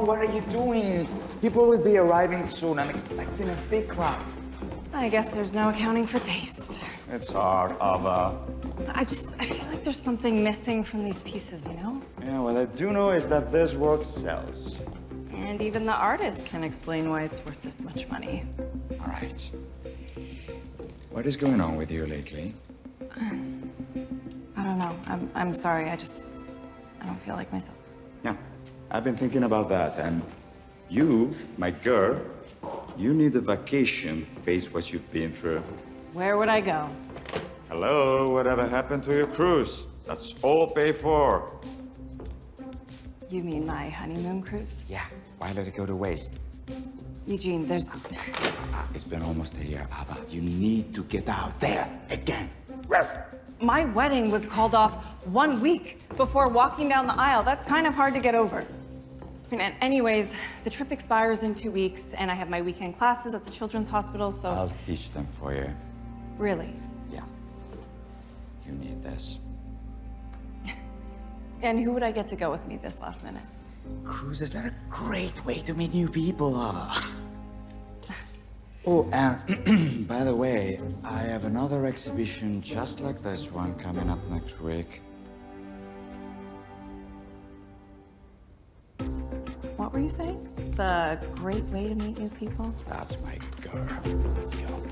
what are you doing? People will be arriving soon. I'm expecting a big crowd. I guess there's no accounting for taste. It's hard, Ava. I feel like there's something missing from these pieces, you know? Yeah, what I do know is that this work sells. And even the artist can explain why it's worth this much money. All right. What is going on with you lately? I don't know. I'm sorry. I don't feel like myself. Yeah, I've been thinking about that, and you, my girl, you need a vacation to face what you've been through. Where would I go? Hello, whatever happened to your cruise? That's all paid for. You mean my honeymoon cruise? Yeah, why let it go to waste? Eugene, there's... It's been almost a year, Ava. You need to get out there again. My wedding was called off 1 week before walking down the aisle. That's kind of hard to get over. And anyways, the trip expires in 2 weeks, and I have my weekend classes at the Children's Hospital, so... I'll teach them for you. Really? Yeah. You need this. And who would I get to go with me this last minute? Cruises are a great way to meet new people, Ava. Oh, and by the way, I have another exhibition just like this one coming up next week. What were you saying? It's a great way to meet new people. That's my girl. Let's go.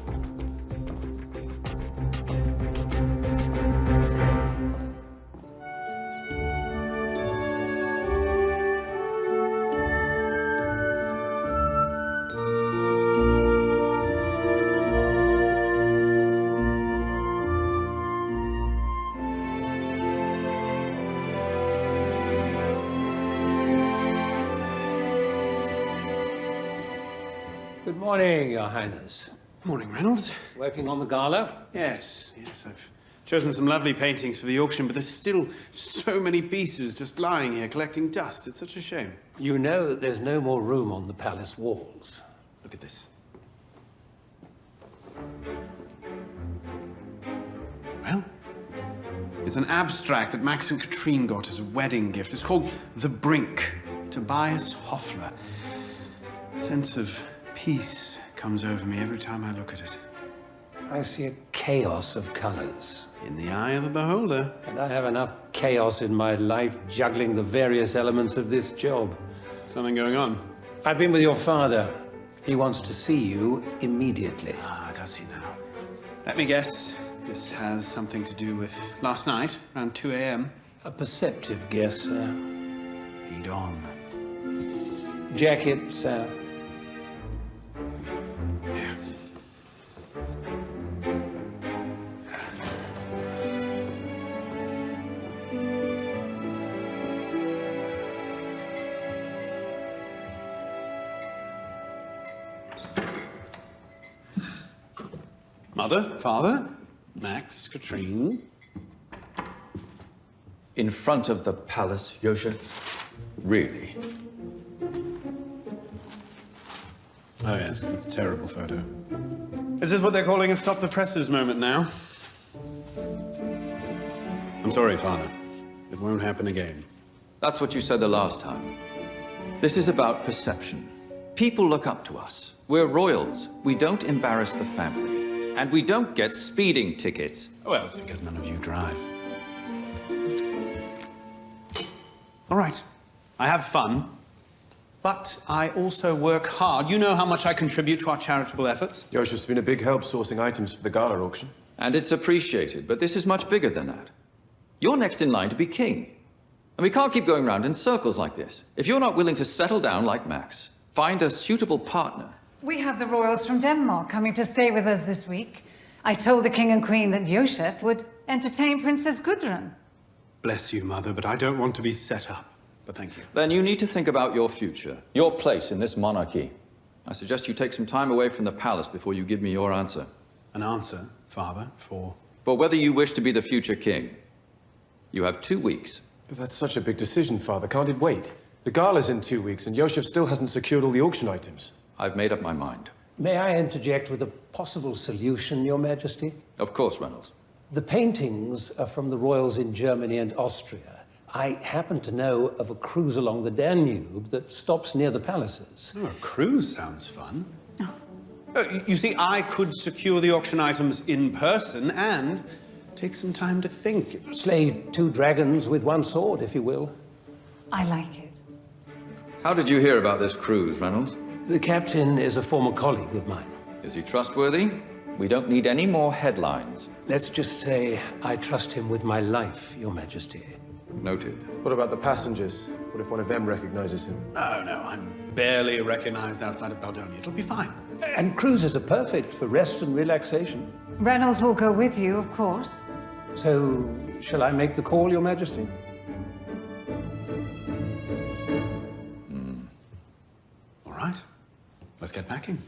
Good morning, Your Highness. Morning, Reynolds. Working on the gala? Yes, I've chosen some lovely paintings for the auction, but there's still so many pieces just lying here collecting dust. It's such a shame. You know that there's no more room on the palace walls. Look at this. Well, it's an abstract that Max and Katrine got as a wedding gift. It's called The Brink, Tobias Hoffler. A sense of peace comes over me every time I look at it. I see a chaos of colors. In the eye of the beholder. And I have enough chaos in my life juggling the various elements of this job. Something going on? I've been with your father. He wants to see you immediately. Ah, does he now? Let me guess. This has something to do with last night, around 2 a.m. A perceptive guess, sir. Lead on. Jacket, sir. Mother, father, Max, Katrine. In front of the palace, Joseph? Really? Oh, yes, that's a terrible photo. This is what they're calling a stop the presses moment now. I'm sorry, Father. It won't happen again. That's what you said the last time. This is about perception. People look up to us. We're royals. We don't embarrass the family. And we don't get speeding tickets. Well, it's because none of you drive. All right. I have fun. But I also work hard. You know how much I contribute to our charitable efforts. Joseph's been a big help sourcing items for the gala auction. And it's appreciated, but this is much bigger than that. You're next in line to be king. And we can't keep going round in circles like this. If you're not willing to settle down like Max, find a suitable partner. We have the royals from Denmark coming to stay with us this week. I told the king and queen that Joseph would entertain Princess Gudrun. Bless you, Mother, but I don't want to be set up. But thank you. Then you need to think about your future, your place in this monarchy. I suggest you take some time away from the palace before you give me your answer. An answer, Father, for whether you wish to be the future king. You have 2 weeks. But that's such a big decision, Father. Can't it wait? The gala's in 2 weeks, and Joseph still hasn't secured all the auction items. I've made up my mind. May I interject with a possible solution, Your Majesty? Of course, Reynolds. The paintings are from the royals in Germany and Austria. I happen to know of a cruise along the Danube that stops near the palaces. Oh, a cruise sounds fun. You see, I could secure the auction items in person and take some time to think. Slay 2 dragons with 1 sword, if you will. I like it. How did you hear about this cruise, Reynolds? The captain is a former colleague of mine. Is he trustworthy? We don't need any more headlines. Let's just say I trust him with my life, Your Majesty. Noted. What about the passengers? What if one of them recognizes him? Oh, no, I'm barely recognized outside of Baldonia. It'll be fine. And cruises are perfect for rest and relaxation. Reynolds will go with you, of course. So, shall I make the call, Your Majesty? All right, let's get packing.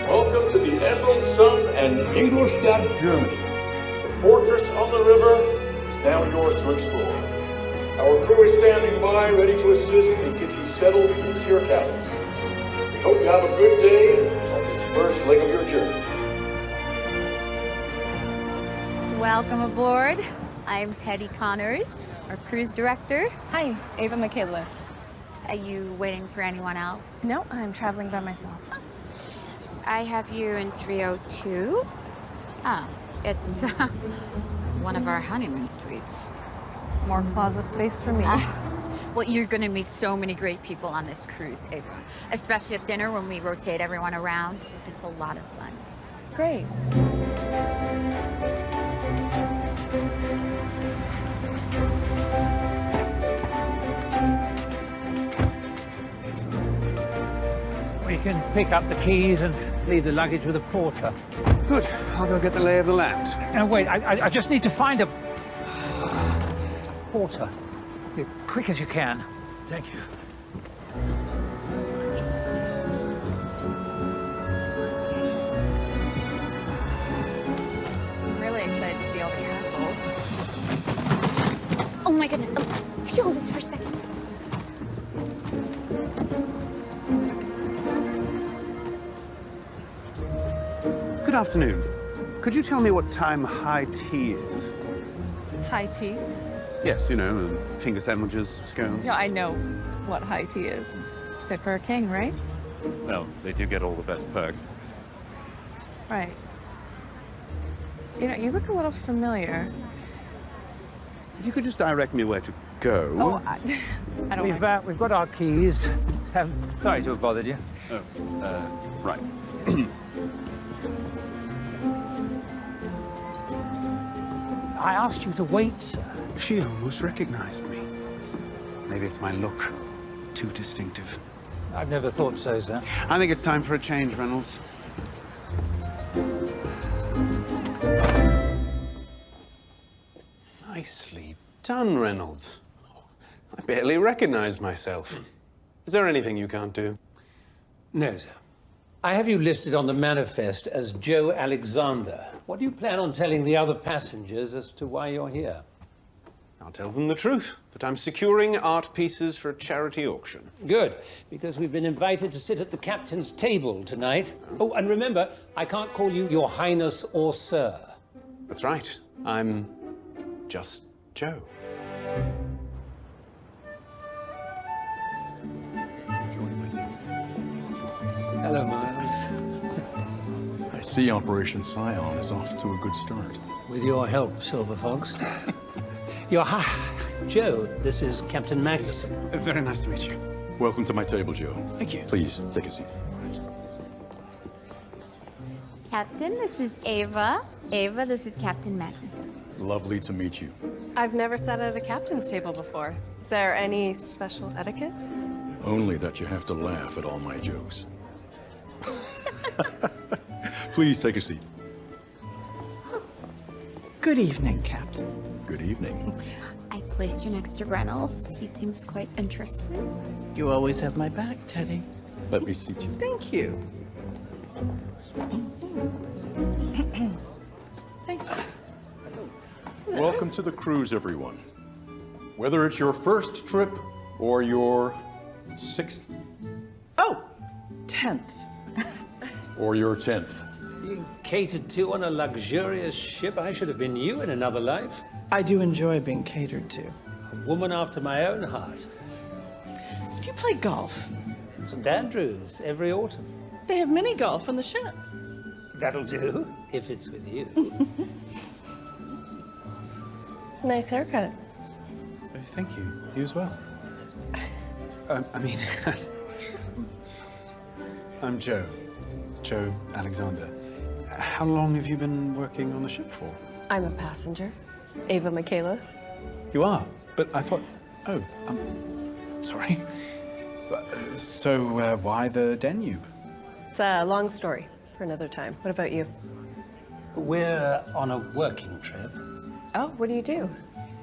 Welcome to the Emerald Sun and Ingolstadt, Germany. The fortress on the river is now yours to explore. Our crew is standing by, ready to assist and get you settled into your cabins. We hope you have a good day on this first leg of your journey. Welcome aboard. I'm Teddy Connors, our cruise director. Hi, Ava Michaela. Are you waiting for anyone else? No, I'm traveling by myself. I have you in 302. Oh, it's one of our honeymoon suites. More closet space for me. Well, you're gonna meet so many great people on this cruise, Ava. Especially at dinner when we rotate everyone around. It's a lot of fun. Great. We can pick up the keys and leave the luggage with a porter. Good, I'll go get the lay of the land. Now, wait, I just need to find a porter. As quick as you can. Thank you. I'm really excited to see all the castles. Oh my goodness. Oh, could you hold this for a second? Good afternoon. Could you tell me what time high tea is? High tea? Yes, you know, finger sandwiches, scones. Yeah, I know what high tea is. Fit for a king, right? Well, they do get all the best perks. Right. You know, you look a little familiar. If you could just direct me where to go. Oh, I don't mind. We've got our keys. Sorry to have bothered you. Oh, right. I asked you to wait, sir. She almost recognized me. Maybe it's my look. Too distinctive. I've never thought so, sir. I think it's time for a change, Reynolds. Nicely done, Reynolds. I barely recognize myself. Is there anything you can't do? No, sir. I have you listed on the manifest as Joe Alexander. What do you plan on telling the other passengers as to why you're here? I'll tell them the truth, that I'm securing art pieces for a charity auction. Good, because we've been invited to sit at the captain's table tonight. Oh, and remember, I can't call you Your Highness or Sir. That's right. I'm just Joe. Hello, Miles. I see Operation Scion is off to a good start. With your help, Silver Fox. Joe, this is Captain Magnuson. Very nice to meet you. Welcome to my table, Joe. Thank you. Please, take a seat. Captain, this is Ava. Ava, this is Captain Magnuson. Lovely to meet you. I've never sat at a captain's table before. Is there any special etiquette? Only that you have to laugh at all my jokes. Please take a seat. Good evening, Captain. Good evening. I placed you next to Reynolds. He seems quite interested. You always have my back, Teddy. Let me seat you. Thank you. Thank you. Welcome to the cruise, everyone. Whether it's your first trip or your 6th. Oh, 10th. Or your 10th. Being catered to on a luxurious ship, I should have been you in another life. I do enjoy being catered to. A woman after my own heart. Do you play golf? St. Andrews, every autumn. They have mini golf on the ship. That'll do, if it's with you. Nice haircut. Oh, thank you. You as well. I mean, I'm Joe. Joe Alexander. How long have you been working on the ship for? I'm a passenger. Ava Michaela. You are? But I thought... Oh, sorry. So, why the Danube? It's a long story for another time. What about you? We're on a working trip. Oh, what do you do?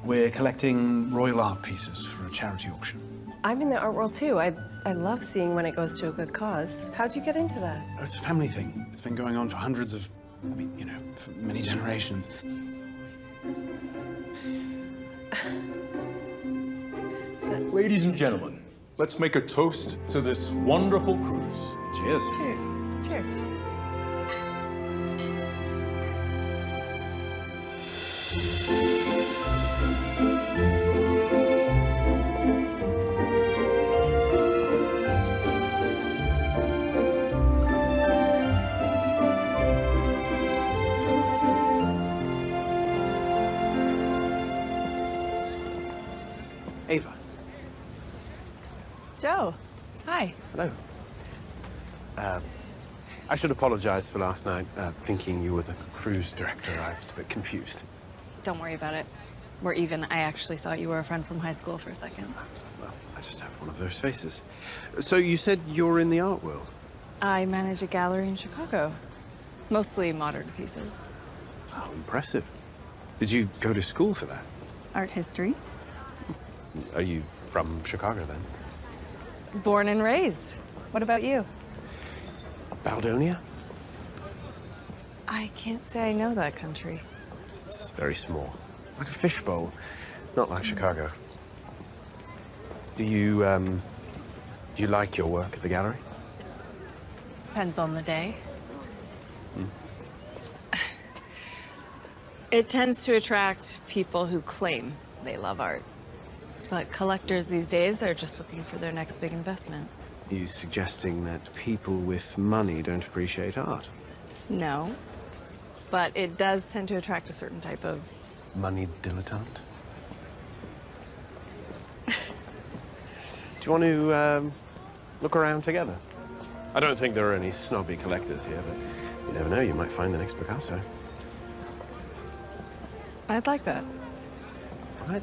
We're collecting royal art pieces for a charity auction. I'm in the art world too. I love seeing when it goes to a good cause. How'd you get into that? Oh, it's a family thing. It's been going on for hundreds of... I mean, you know, for many generations. Ladies and gentlemen, let's make a toast to this wonderful cruise. Cheers. Cheers. Ava. Joe, hi. Hello. I should apologize for last night, thinking you were the cruise director. I was a bit confused. Don't worry about it. We're even. I actually thought you were a friend from high school for a second. Well, I just have one of those faces. So you said you're in the art world? I manage a gallery in Chicago. Mostly modern pieces. How impressive. Did you go to school for that? Art history. Are you from Chicago, then? Born and raised. What about you? Baldonia? I can't say I know that country. It's very small. Like a fishbowl. Not like Chicago. Do you like your work at the gallery? Depends on the day. It tends to attract people who claim they love art. But collectors these days are just looking for their next big investment. Are you suggesting that people with money don't appreciate art? No. But it does tend to attract a certain type of... Moneyed dilettante? Do you want to look around together? I don't think there are any snobby collectors here, but you never know, you might find the next Picasso. I'd like that. Right.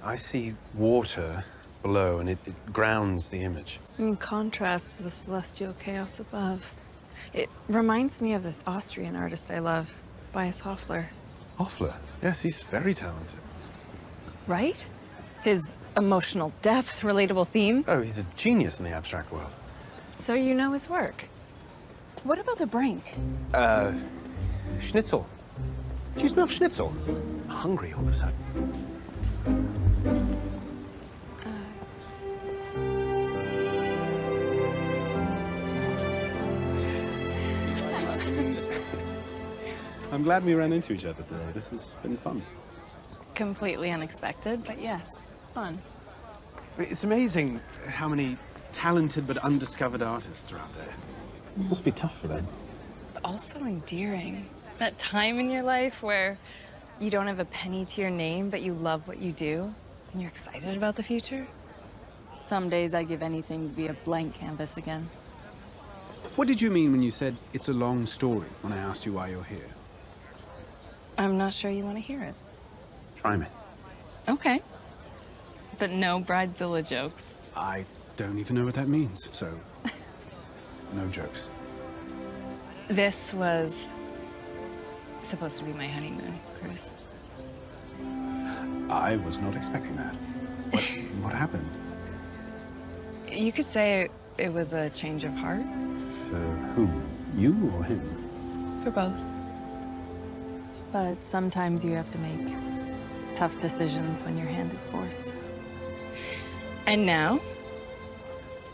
I see water below, and it grounds the image. In contrast to the celestial chaos above. It reminds me of this Austrian artist I love, Bias Hoffler. Hoffler? Yes, he's very talented. Right? His emotional depth, relatable themes. Oh, he's a genius in the abstract world. So you know his work. What about the Brink? Schnitzel. Do you smell schnitzel? I'm hungry all of a sudden. I'm glad we ran into each other today. This has been fun. Completely unexpected, but yes, fun. It's amazing how many talented but undiscovered artists are out there. It must be tough for them. But also endearing. That time in your life where you don't have a penny to your name, but you love what you do, and you're excited about the future. Some days I'd give anything to be a blank canvas again. What did you mean when you said it's a long story when I asked you why you're here? I'm not sure you want to hear it. Try me. Okay. But no bridezilla jokes. I don't even know what that means, so no jokes. This was supposed to be my honeymoon cruise. I was not expecting that. What happened? You could say it was a change of heart. For whom? You or him? For both. But sometimes you have to make tough decisions when your hand is forced. And now,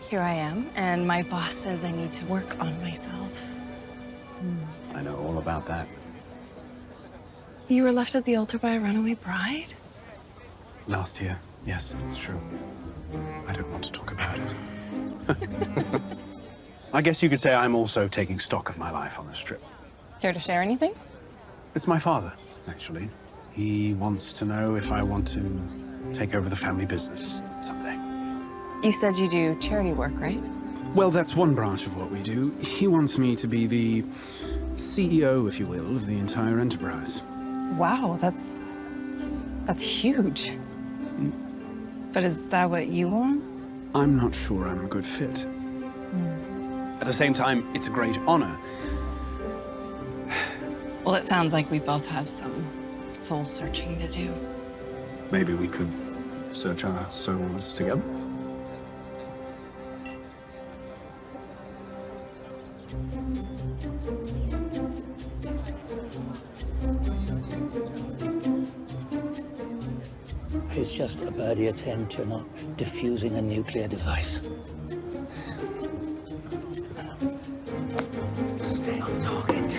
here I am, and my boss says I need to work on myself. I know all about that. You were left at the altar by a runaway bride? Last year, yes, it's true. I don't want to talk about it. I guess you could say I'm also taking stock of my life on this trip. Care to share anything? It's my father, actually. He wants to know if I want to take over the family business someday. You said you do charity work, right? Well, that's one branch of what we do. He wants me to be the CEO, if you will, of the entire enterprise. Wow, that's huge. But is that what you want? I'm not sure I'm a good fit. At the same time, it's a great honor. Well, it sounds like we both have some soul searching to do. Maybe we could search our souls together. It's just a birdie attempt. You're not defusing a nuclear device. Stay on target.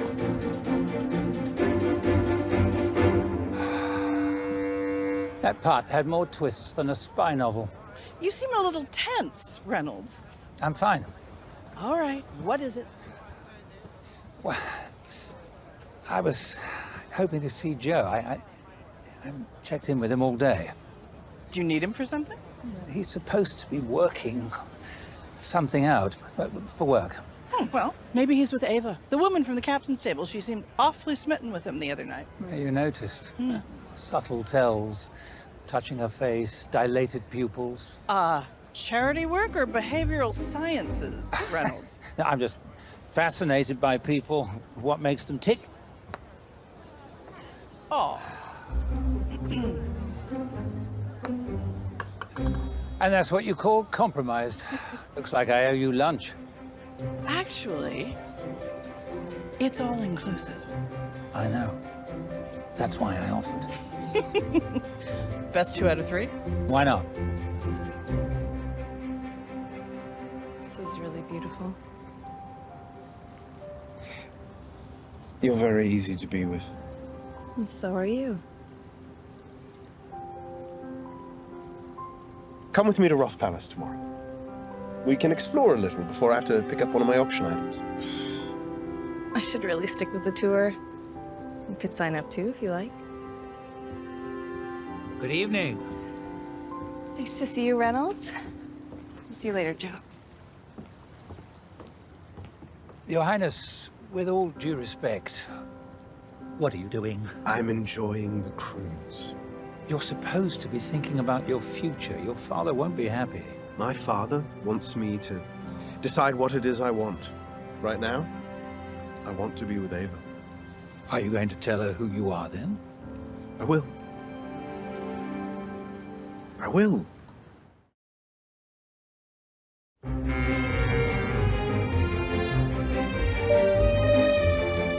That part had more twists than a spy novel. You seem a little tense, Reynolds. I'm fine. All right, what is it? Well, I was hoping to see Joe. I haven't checked in with him all day. Do you need him for something? He's supposed to be working something out, but for work. Well, maybe he's with Ava, the woman from the captain's table. She seemed awfully smitten with him the other night. You noticed. Subtle tells, touching her face, dilated pupils. Charity work or behavioral sciences, Reynolds? No, I'm just fascinated by people, what makes them tick. Oh. And that's what you call compromised. Looks like I owe you lunch. Actually, it's all inclusive. I know. That's why I offered. Best 2 out of 3? Why not? This is really beautiful. You're very easy to be with. And so are you. Come with me to Roth Palace tomorrow. We can explore a little before I have to pick up one of my auction items. I should really stick with the tour. You could sign up too if you like. Good evening. Nice to see you, Reynolds. See you later, Joe. Your Highness, with all due respect, what are you doing? I'm enjoying the cruise. You're supposed to be thinking about your future. Your father won't be happy. My father wants me to decide what it is I want. Right now, I want to be with Ava. Are you going to tell her who you are then? I will. I will.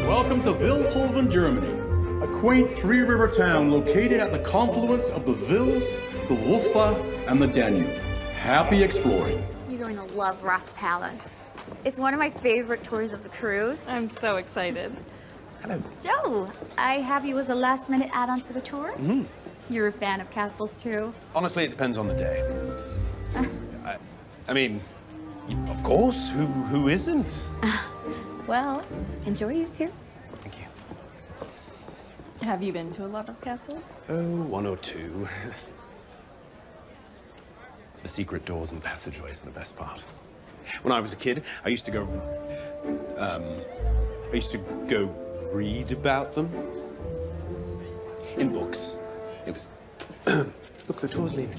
Welcome to Vilhoven, Germany, a quaint three-river town located at the confluence of the Vils, the Wupfer, and the Danube. Happy exploring. You're going to love Roth Palace. It's one of my favorite tours of the cruise. I'm so excited. Hello. Joe, I have you as a last-minute add-on for the tour. You're a fan of castles, too? Honestly, it depends on the day. I mean, of course, who isn't? Well, enjoy you, too. Thank you. Have you been to a lot of castles? Oh, 1 or 2. The secret doors and passageways are the best part. When I was a kid, I used to go read about them in books. It was... Look, the tour's leaving.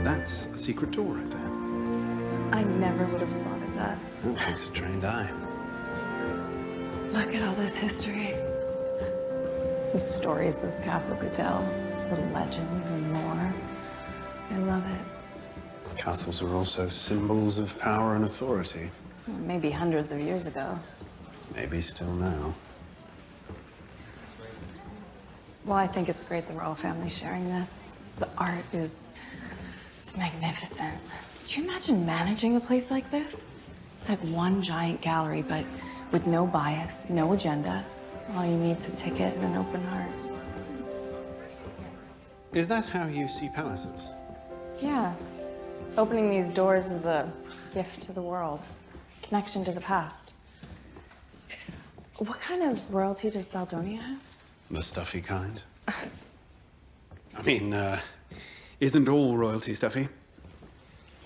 That's a secret door right there. I never would have spotted that. That takes a trained eye. Look at all this history. The stories this castle could tell, the legends and more. I love it. Castles are also symbols of power and authority. Maybe hundreds of years ago. Maybe still now. Well, I think it's great the royal family's sharing this. The art it's magnificent. Could you imagine managing a place like this? It's like one giant gallery, but with no bias, no agenda. All you need is a ticket and an open heart. Is that how you see palaces? Yeah. Opening these doors is a gift to the world. Connection to the past. What kind of royalty does Baldonia have? The stuffy kind. I mean, isn't all royalty stuffy?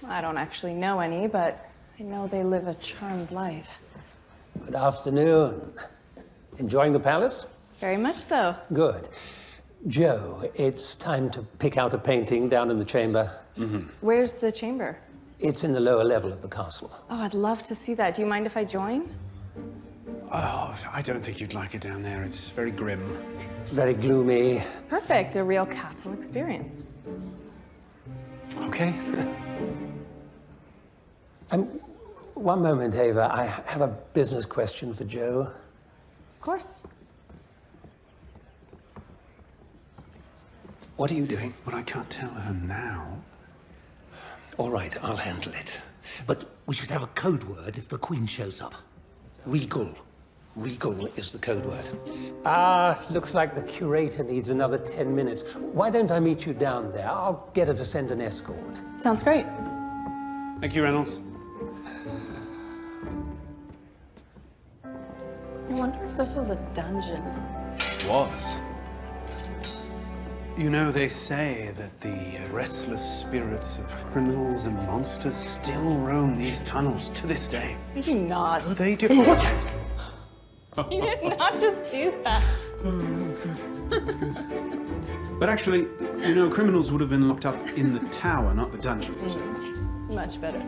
I don't actually know any, but I know they live a charmed life. Good afternoon. Enjoying the palace? Very much so. Good. Joe, it's time to pick out a painting down in the chamber. Where's the chamber? It's in the lower level of the castle. Oh, I'd love to see that. Do you mind if I join? Oh, I don't think you'd like it down there. It's very grim. Very gloomy. Perfect. A real castle experience. Okay. One moment, Ava. I have a business question for Joe. Of course. What are you doing? Well, I can't tell her now. All right, I'll handle it. But we should have a code word if the Queen shows up. Regal. Regal is the code word. Looks like the curator needs another 10 minutes. Why don't I meet you down there? I'll get her to send an escort. Sounds great. Thank you, Reynolds. I wonder if this was a dungeon. Was. You know, they say that the restless spirits of criminals and monsters still roam these tunnels to this day. You do not. Oh, they do. Watch it! You did not just do that. Oh, that's good. That's good. But actually, you know, criminals would have been locked up in the tower, not the dungeon. Much better.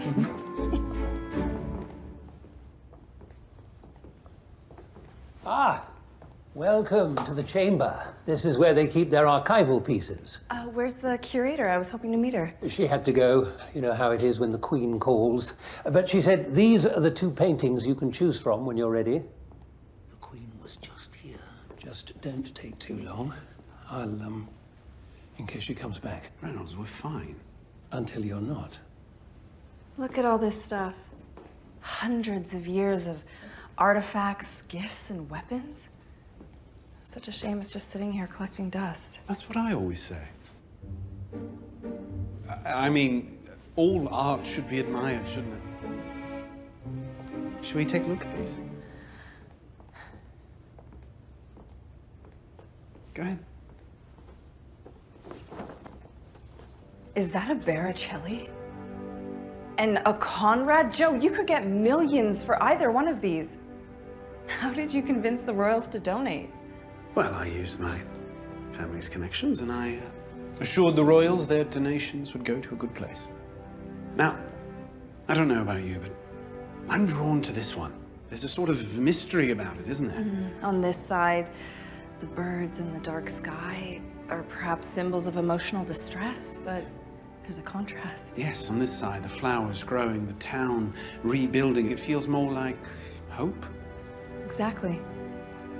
Welcome to the chamber. This is where they keep their archival pieces. Where's the curator? I was hoping to meet her. She had to go. You know how it is when the Queen calls. But she said, these are the 2 paintings you can choose from when you're ready. The Queen was just here. Just don't take too long. I'll, in case she comes back. Reynolds, we're fine. Until you're not. Look at all this stuff. Hundreds of years of artifacts, gifts, and weapons. Such a shame it's just sitting here collecting dust. That's what I always say. I mean, all art should be admired, shouldn't it? Should we take a look at these? Go ahead. Is that a Baricelli? And a Conrad? Joe, you could get millions for either one of these. How did you convince the royals to donate? Well, I used my family's connections and I assured the royals their donations would go to a good place. Now, I don't know about you, but I'm drawn to this one. There's a sort of mystery about it, isn't there? On this side, the birds in the dark sky are perhaps symbols of emotional distress, but there's a contrast. Yes, on this side, the flowers growing, the town rebuilding. It feels more like hope. Exactly.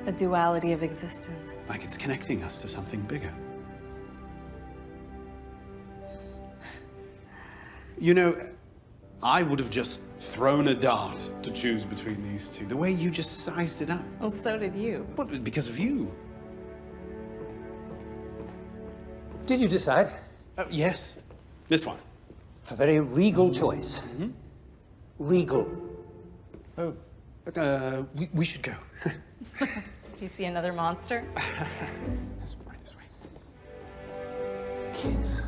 A duality of existence. Like it's connecting us to something bigger. You know, I would have just thrown a dart to choose between these 2. The way you just sized it up. Well, so did you. What, because of you? Did you decide? Oh, yes. This one. A very regal choice. Regal. Oh, we should go. Did you see another monster? Right this way. Kids.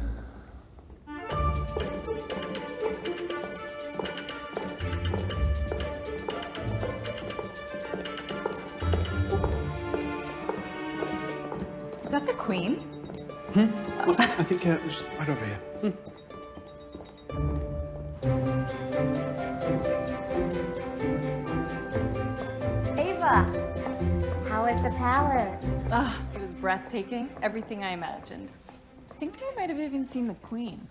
Is that the Queen? Well, I think it was right over here. was the palace? Ah, it was breathtaking. Everything I imagined. I think I might have even seen the Queen.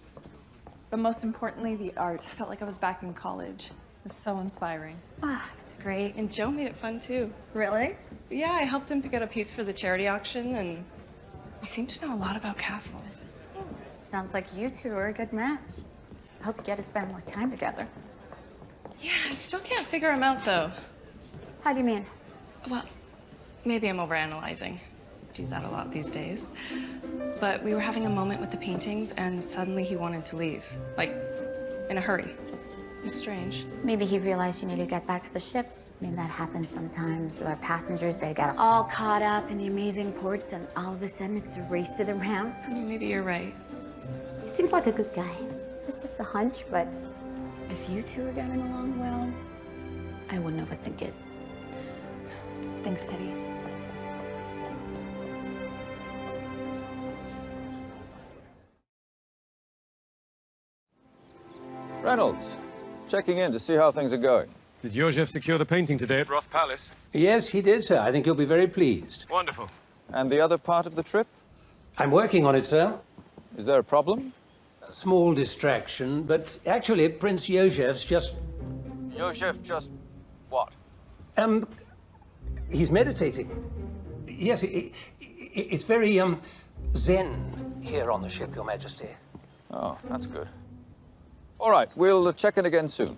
But most importantly, the art. I felt like I was back in college. It was so inspiring. Ah, that's great. And Joe made it fun too. Really? Yeah, I helped him to get a piece for the charity auction, and he seemed to know a lot about castles. Sounds like you two are a good match. I hope you get to spend more time together. Yeah, I still can't figure him out though. How do you mean? Well, maybe I'm overanalyzing. Do that a lot these days. But we were having a moment with the paintings, and suddenly he wanted to leave. Like, in a hurry. It was strange. Maybe he realized you needed to get back to the ship. I mean, that happens sometimes with our passengers. They get all caught up in the amazing ports, and all of a sudden it's a race to the ramp. Maybe you're right. He seems like a good guy. It's just a hunch, but if you two are getting along well, I wouldn't overthink it. Thanks, Teddy. Reynolds, checking in to see how things are going. Did Joseph secure the painting today at Roth Palace? Yes, he did, sir. I think you'll be very pleased. Wonderful. And the other part of the trip? I'm working on it, sir. Is there a problem? A small distraction, but actually, Prince Josef's just... Joseph just what? He's meditating. Yes, it's very, zen here on the ship, Your Majesty. Oh, that's good. All right, we'll check in again soon.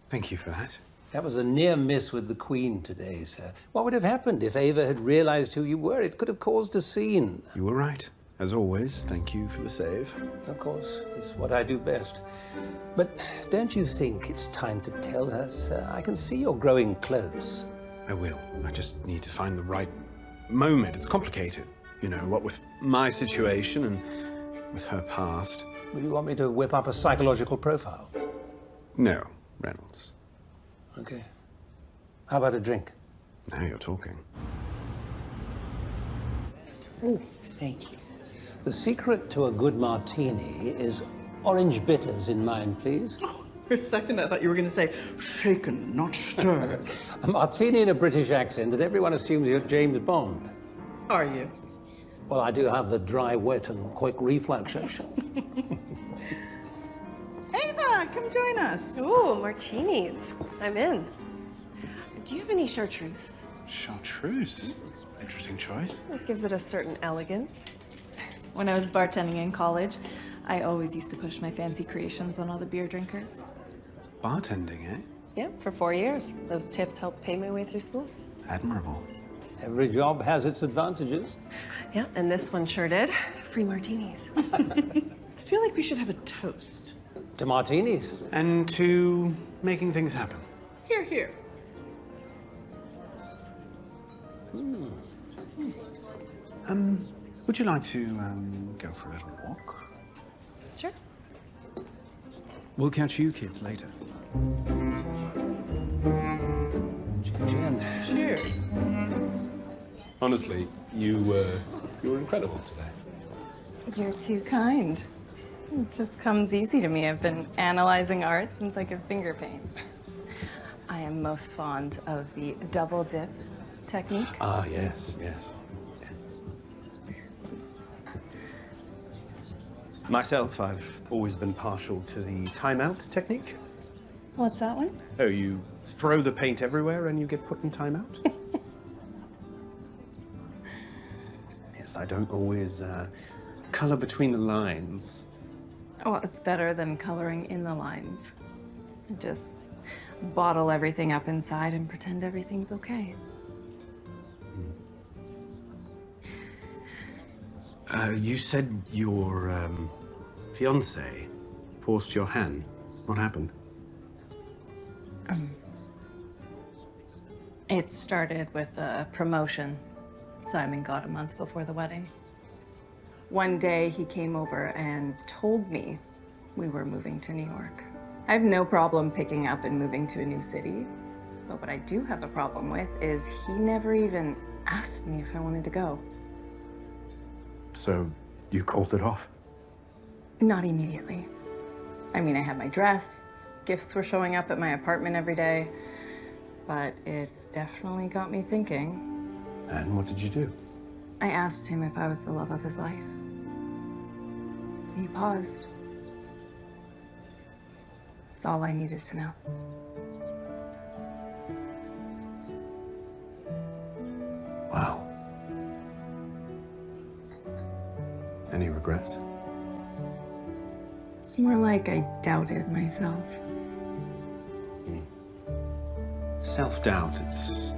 Thank you for that. That was a near miss with the Queen today, sir. What would have happened if Ava had realized who you were? It could have caused a scene. You were right. As always, thank you for the save. Of course, it's what I do best. But don't you think it's time to tell her, sir? I can see you're growing close. I will. I just need to find the right moment. It's complicated. You know, what with my situation and with her past. Will you want me to whip up a psychological profile? No, Reynolds. Okay. How about a drink? Now you're talking. Oh, thank you. The secret to a good martini is orange bitters in mine, please. Oh, for a second, I thought you were going to say shaken, not stirred. A martini in a British accent, and everyone assumes you're James Bond. Are you? Well, I do have the dry, wet, and quick reflexation. Ava, come join us. Ooh, martinis. I'm in. Do you have any chartreuse? Chartreuse. Interesting choice. It gives it a certain elegance. When I was bartending in college, I always used to push my fancy creations on all the beer drinkers. Bartending, eh? Yep, for 4 years. Those tips helped pay my way through school. Admirable. Every job has its advantages. Yeah, and this one sure did. Free martinis. I feel like we should have a toast. To martinis. And to making things happen. Here, here. Would you like to go for a little walk? Sure. We'll catch you kids later. Gin. Cheers. Honestly, you were incredible today. You're too kind. It just comes easy to me. I've been analyzing art since I could finger paint. I am most fond of the double dip technique. Ah, yes, yes. Myself, I've always been partial to the timeout technique. What's that one? Oh, you throw the paint everywhere and you get put in timeout? Yes, I don't always color between the lines. Well, it's better than coloring in the lines. Just bottle everything up inside and pretend everything's okay. You said your fiancé forced your hand. What happened? It started with a promotion Simon got a month before the wedding. One day he came over and told me we were moving to New York. I have no problem picking up and moving to a new city, but what I do have a problem with is he never even asked me if I wanted to go. So you called it off? Not immediately. I mean, I had my dress, gifts were showing up at my apartment every day. but it definitely got me thinking. And what did you do? I asked him if I was the love of his life. He paused. It's all I needed to know. Wow. Any regrets? It's more like I doubted myself. Self-doubt, it's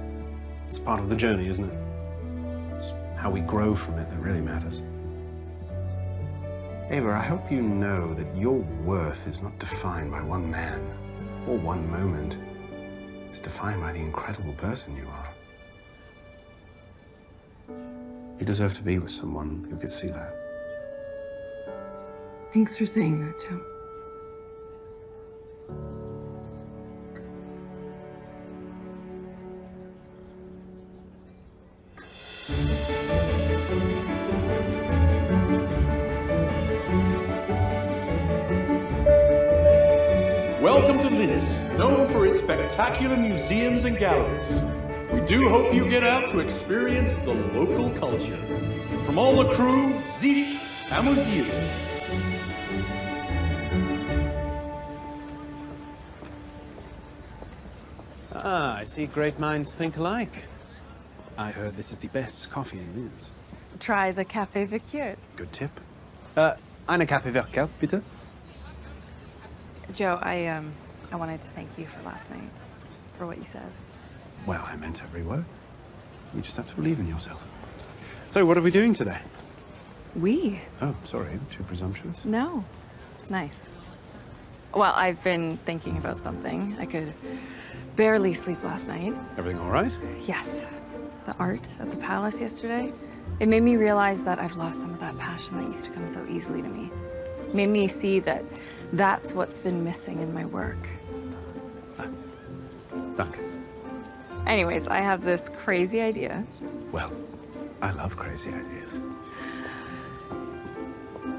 part of the journey, isn't it? It's how we grow from it that really matters. Ava, I hope you know that your worth is not defined by one man or one moment. It's defined by the incredible person you are. You deserve to be with someone who could see that. Thanks for saying that, Joe. Welcome to Linz, known for its spectacular museums and galleries. We do hope you get out to experience the local culture. From all the crew, sich amüsiert. Ah, I see great minds think alike. I heard this is the best coffee in Linz. Try the Café Vicure. Good tip. Eine Kaffee Verkauf, bitte. Joe, I wanted to thank you for last night, for what you said. Well, I meant every word. You just have to believe in yourself. So, what are we doing today? We? Oh, sorry, too presumptuous. No, it's nice. Well, I've been thinking about something. I could barely sleep last night. Everything all right? Yes. The art at the palace yesterday, it made me realize that I've lost some of that passion that used to come so easily to me. It made me see that that's what's been missing in my work. Danke. Anyways, I have this crazy idea. Well, I love crazy ideas.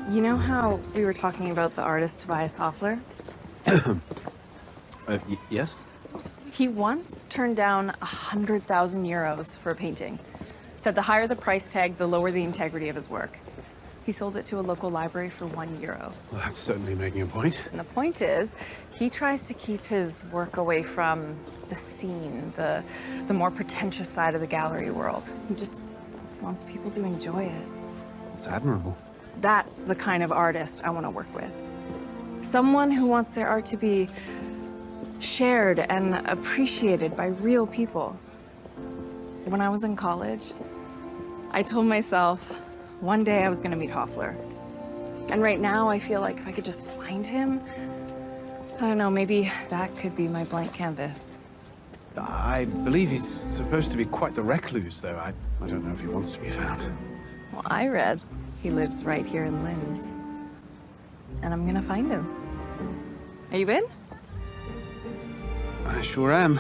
You know how we were talking about the artist Tobias Hoffler? Yes? He once turned down 100,000 euros for a painting. Said the higher the price tag, the lower the integrity of his work. He sold it to a local library for €1. Well, that's certainly making a point. And the point is, he tries to keep his work away from the scene, the more pretentious side of the gallery world. He just wants people to enjoy it. It's admirable. That's the kind of artist I want to work with. Someone who wants their art to be shared and appreciated by real people. When I was in college, I told myself one day I was going to meet Hoffler. And right now I feel like if I could just find him, I don't know, maybe that could be my blank canvas. I believe he's supposed to be quite the recluse, though. I don't know if he wants to be found. Well, I read he lives right here in Linz. And I'm gonna find him. Are you in? I sure am.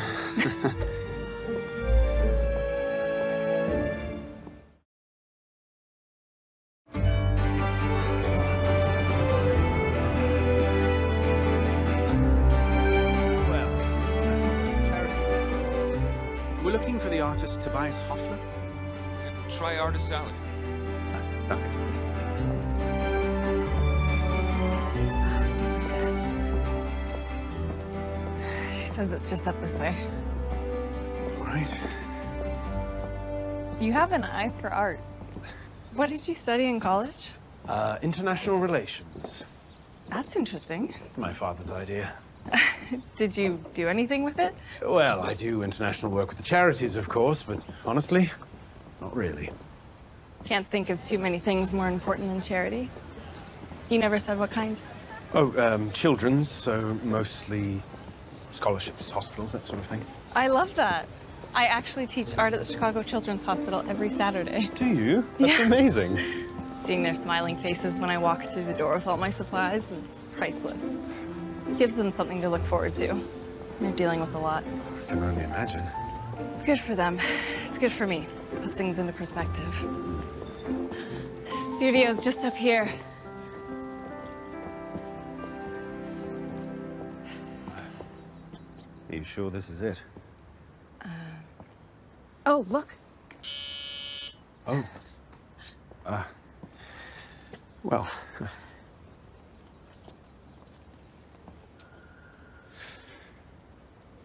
We're looking for the artist Tobias Hoffler. Try Artist Alley. She says it's just up this way. All right. You have an eye for art. What did you study in college? International relations. That's interesting. My father's idea. Did you do anything with it? Well, I do international work with the charities, of course, but honestly, not really. Can't think of too many things more important than charity. You never said what kind? Oh, children's, so mostly scholarships, hospitals, that sort of thing. I love that. I actually teach art at the Chicago Children's Hospital every Saturday. Do you? That's amazing. Seeing their smiling faces when I walk through the door with all my supplies is priceless. It gives them something to look forward to. They're dealing with a lot. I can only imagine. It's good for them. It's good for me. Puts things into perspective. The studio's just up here. Are you sure this is it? Oh, look. Oh. Well.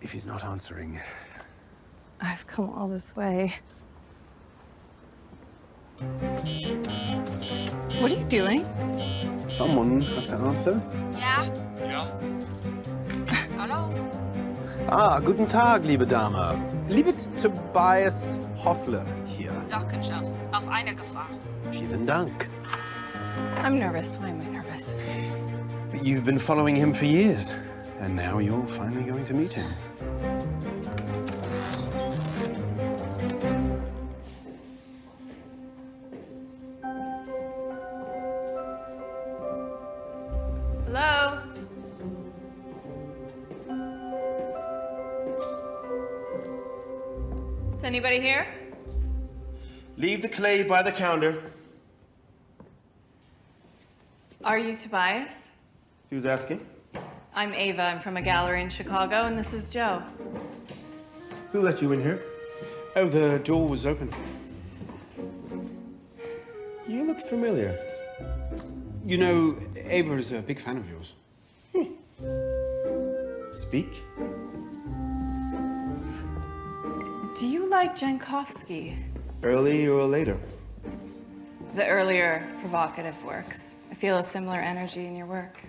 If he's not answering... I've come all this way. What are you doing? Someone has to answer. Yeah. Yeah? Hello? Ah, guten Tag, liebe Dame. Liebe Tobias Hoffler hier. Dachenschaft. Auf eine Gefahr. Vielen Dank. I'm nervous. Why am I nervous? But you've been following him for years, and now you're finally going to meet him. Hello? Is anybody here? Leave the clay by the counter. Are you Tobias? Who's asking? I'm Ava. I'm from a gallery in Chicago, and this is Joe. Who let you in here? Oh, the door was open. You look familiar. You know, Ava is a big fan of yours. Speak. Do you like Jankowski? Early or later? The earlier provocative works. I feel a similar energy in your work.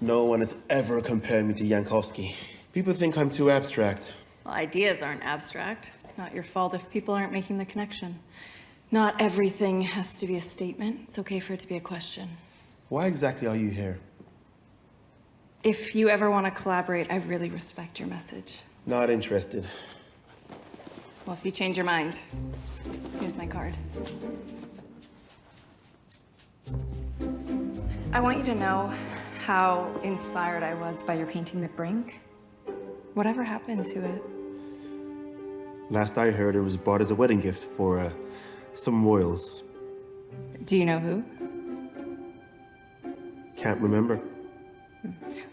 No one has ever compared me to Jankowski. People think I'm too abstract. Well, ideas aren't abstract. It's not your fault if people aren't making the connection. Not everything has to be a statement. It's okay for it to be a question. Why exactly are you here? If you ever want to collaborate, I really respect your message. Not interested. Well, if you change your mind, here's my card. I want you to know how inspired I was by your painting The Brink. Whatever happened to it? Last I heard, it was bought as a wedding gift for some royals. Do you know who? Can't remember.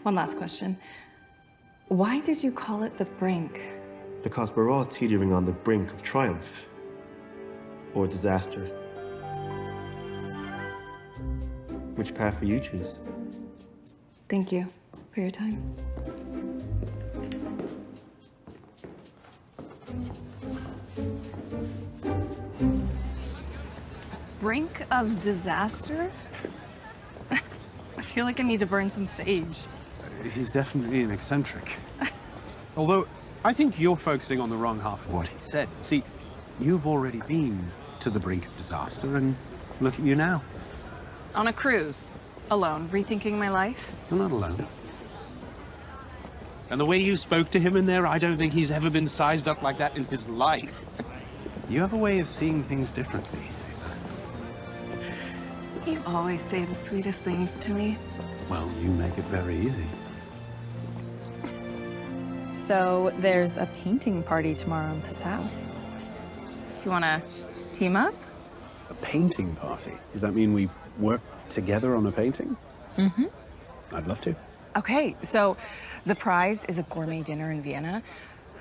One last question. Why did you call it The Brink? Because we're all teetering on the brink of triumph. Or disaster. Which path will you choose? Thank you for your time. Brink of disaster? I feel like I need to burn some sage. He's definitely an eccentric. Although, I think you're focusing on the wrong half of what he said. See, you've already been to the brink of disaster, and look at you now. On a cruise, alone, rethinking my life. You're not alone. And the way you spoke to him in there, I don't think he's ever been sized up like that in his life. You have a way of seeing things differently. You always say the sweetest things to me. Well, you make it very easy. So there's a painting party tomorrow in Passau. Do you want to team up? A painting party? Does that mean we work together on a painting? Mm-hmm. I'd love to. Okay, so the prize is a gourmet dinner in Vienna.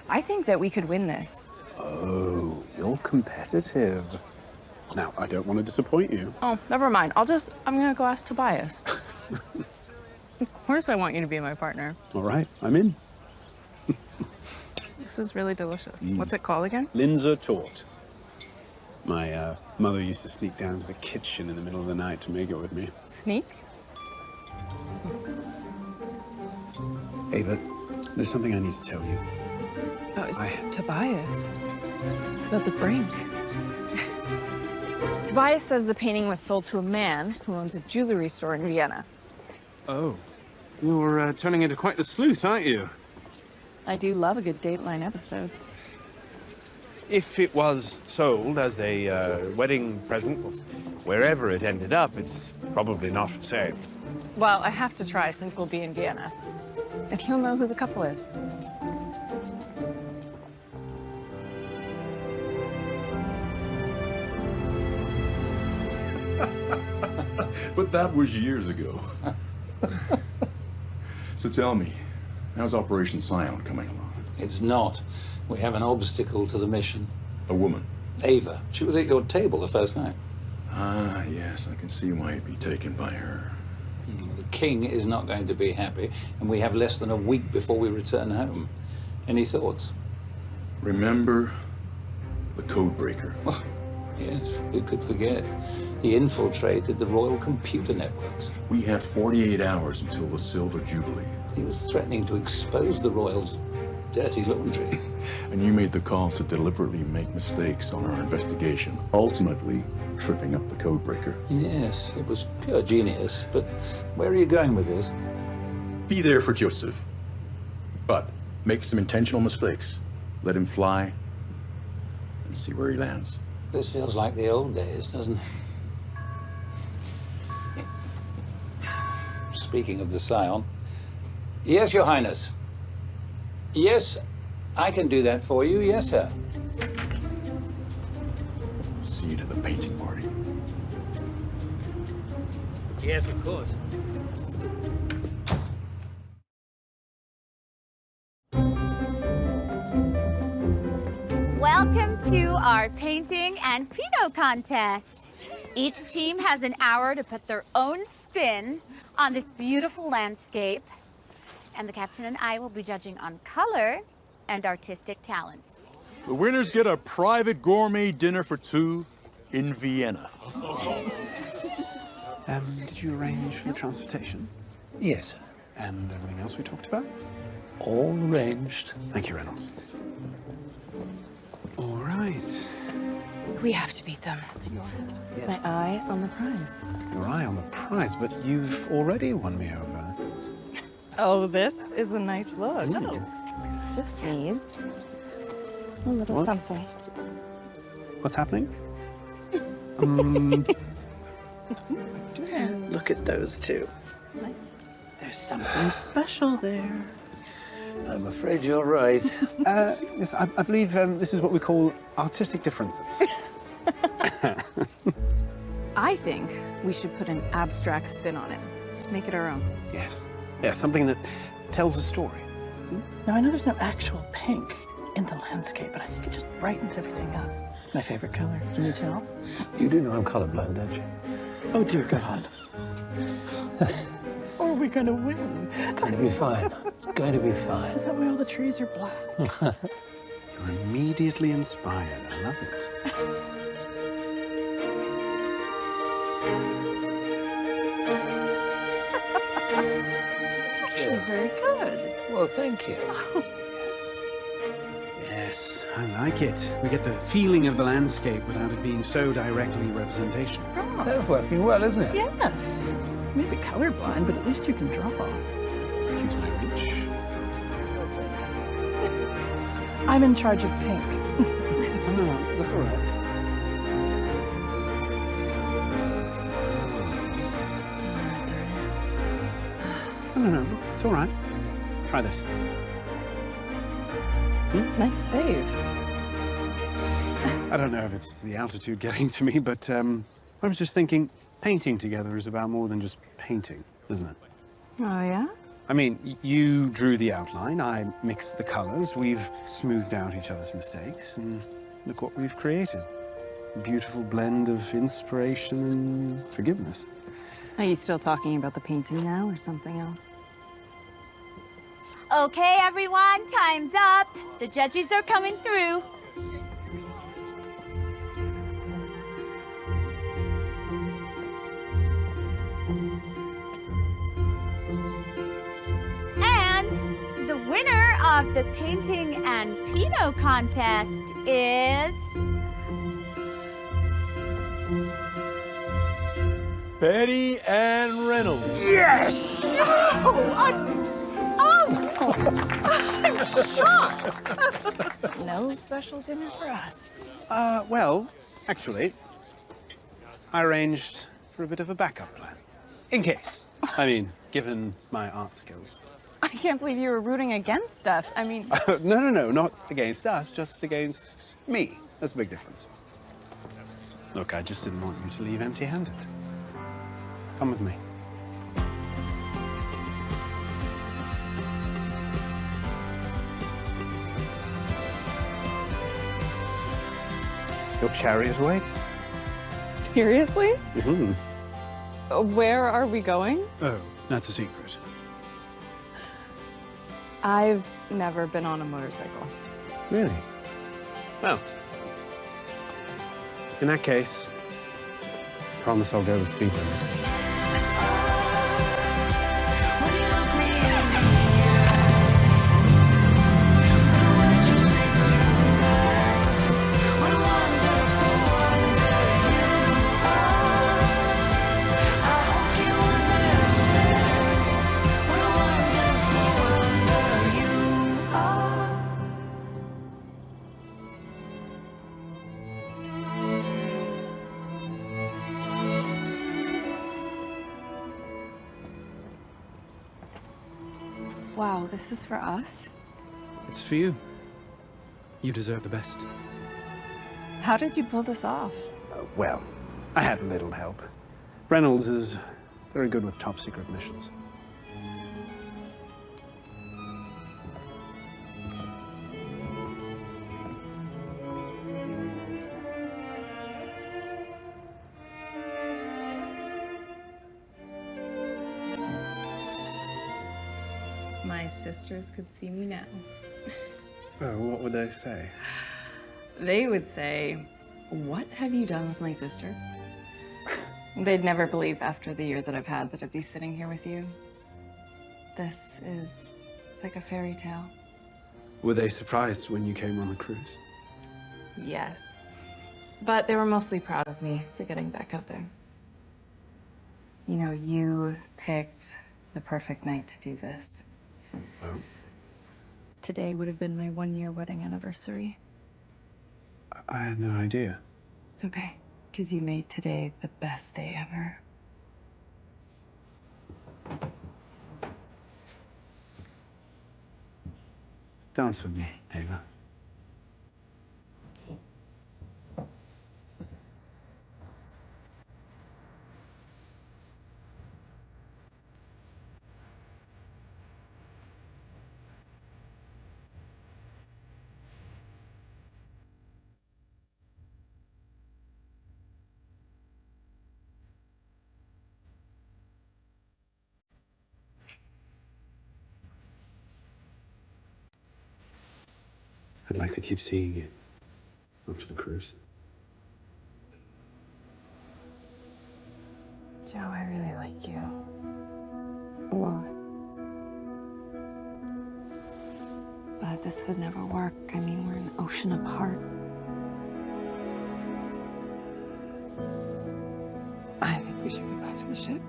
I think that we could win this. Oh, you're competitive. Now, I don't want to disappoint you. Oh, never mind. I'm gonna go ask Tobias. Of course I want you to be my partner. All right, I'm in. This is really delicious. What's it called again? Linzer Tort. My mother used to sneak down to the kitchen in the middle of the night to make it with me. Sneak? Ava, there's something I need to tell you. Oh, it's Tobias. It's about the brink. Tobias says the painting was sold to a man who owns a jewelry store in Vienna. Oh. You're turning into quite the sleuth, aren't you? I do love a good Dateline episode. If it was sold as a wedding present, wherever it ended up, it's probably not for sale. Well, I have to try since we'll be in Vienna. And he'll know who the couple is. But that was years ago. So tell me, how's Operation Scion coming along? It's not. We have an obstacle to the mission. A woman. Ava. She was at your table the first night. Ah, yes, I can see why you'd be taken by her. The king is not going to be happy, and we have less than a week before we return home. Any thoughts? Remember the Codebreaker? Oh, yes, who could forget? He infiltrated the royal computer networks. We have 48 hours until the Silver Jubilee. He was threatening to expose the royals' dirty laundry. And you made the call to deliberately make mistakes on our investigation, ultimately tripping up the Codebreaker. Yes, it was pure genius, but where are you going with this? Be there for Joseph, but make some intentional mistakes. Let him fly and see where he lands. This feels like the old days, doesn't it? Speaking of the Scion. Yes, Your Highness. Yes, I can do that for you. Yes, sir. See you at the painting party. Yes, of course. Welcome to our painting and Pinot contest. Each team has an hour to put their own spin on this beautiful landscape. And the captain and I will be judging on color and artistic talents. The winners get a private gourmet dinner for two in Vienna. Did you arrange for the transportation? Yes, sir. And everything else we talked about? All arranged. Thank you, Reynolds. All right. We have to beat them. My eye on the prize. Your eye on the prize, but you've already won me over. Oh, this is a nice look. No. Just needs a little What? something. What's happening? Look at those two. Nice. There's something special there. I'm afraid you're right. Yes, I believe this is what we call artistic differences. I think we should put an abstract spin on it. Make it our own. Yes. Yeah, something that tells a story. Now, I know there's no actual pink in the landscape, but I think it just brightens everything up. It's my favorite color. Can you tell? You do know I'm colorblind, don't you? Oh, dear God. Or are we going to win? It's going to be fine. It's going to be fine. Is that why all the trees are black? You're immediately inspired. I love it. Actually, very good. Well, thank you. Yes, I like it. We get the feeling of the landscape without it being so directly representational. That's working well, isn't it? Yes. Maybe colorblind, but at least you can draw. Excuse my reach. I'm in charge of pink. Oh, no, that's all right. No, it's all right. Try this. Nice save. I don't know if it's the altitude getting to me, but I was just thinking, painting together is about more than just painting, isn't it? Oh, yeah? I mean, you drew the outline, I mixed the colors, we've smoothed out each other's mistakes, and look what we've created. A beautiful blend of inspiration and forgiveness. Are you still talking about the painting now or something else? Okay, everyone, time's up. The judges are coming through. And the winner of the painting and Pinot contest is... Betty Ann Reynolds. Yes! I'm shocked! No special dinner for us. Well, actually, I arranged for a bit of a backup plan. In case. I mean, given my art skills. I can't believe you were rooting against us. I mean... No, not against us, just against me. That's a big difference. Look, I just didn't want you to leave empty-handed. Come with me. Your chariot waits. Seriously? Mm-hmm. Where are we going? Oh, that's a secret. I've never been on a motorcycle. Really? Well, in that case, promise I'll go the speed limit. Wow, this is for us? It's for you. You deserve the best. How did you pull this off? Well, I had a little help. Reynolds is very good with top secret missions. My sisters could see me now. Oh, what would they say? They would say, "What have you done with my sister?" They'd never believe after the year that I've had that I'd be sitting here with you. It's like a fairy tale. Were they surprised when you came on the cruise? Yes. But they were mostly proud of me for getting back out there. You know, you picked the perfect night to do this. Oh. Today would have been my 1-year wedding anniversary. I had no idea. It's okay, because you made today the best day ever. Dance with me, Ava. I'd like to keep seeing you after the cruise. Joe, I really like you. A lot. But this would never work. I mean, we're an ocean apart. I think we should go back to the ship.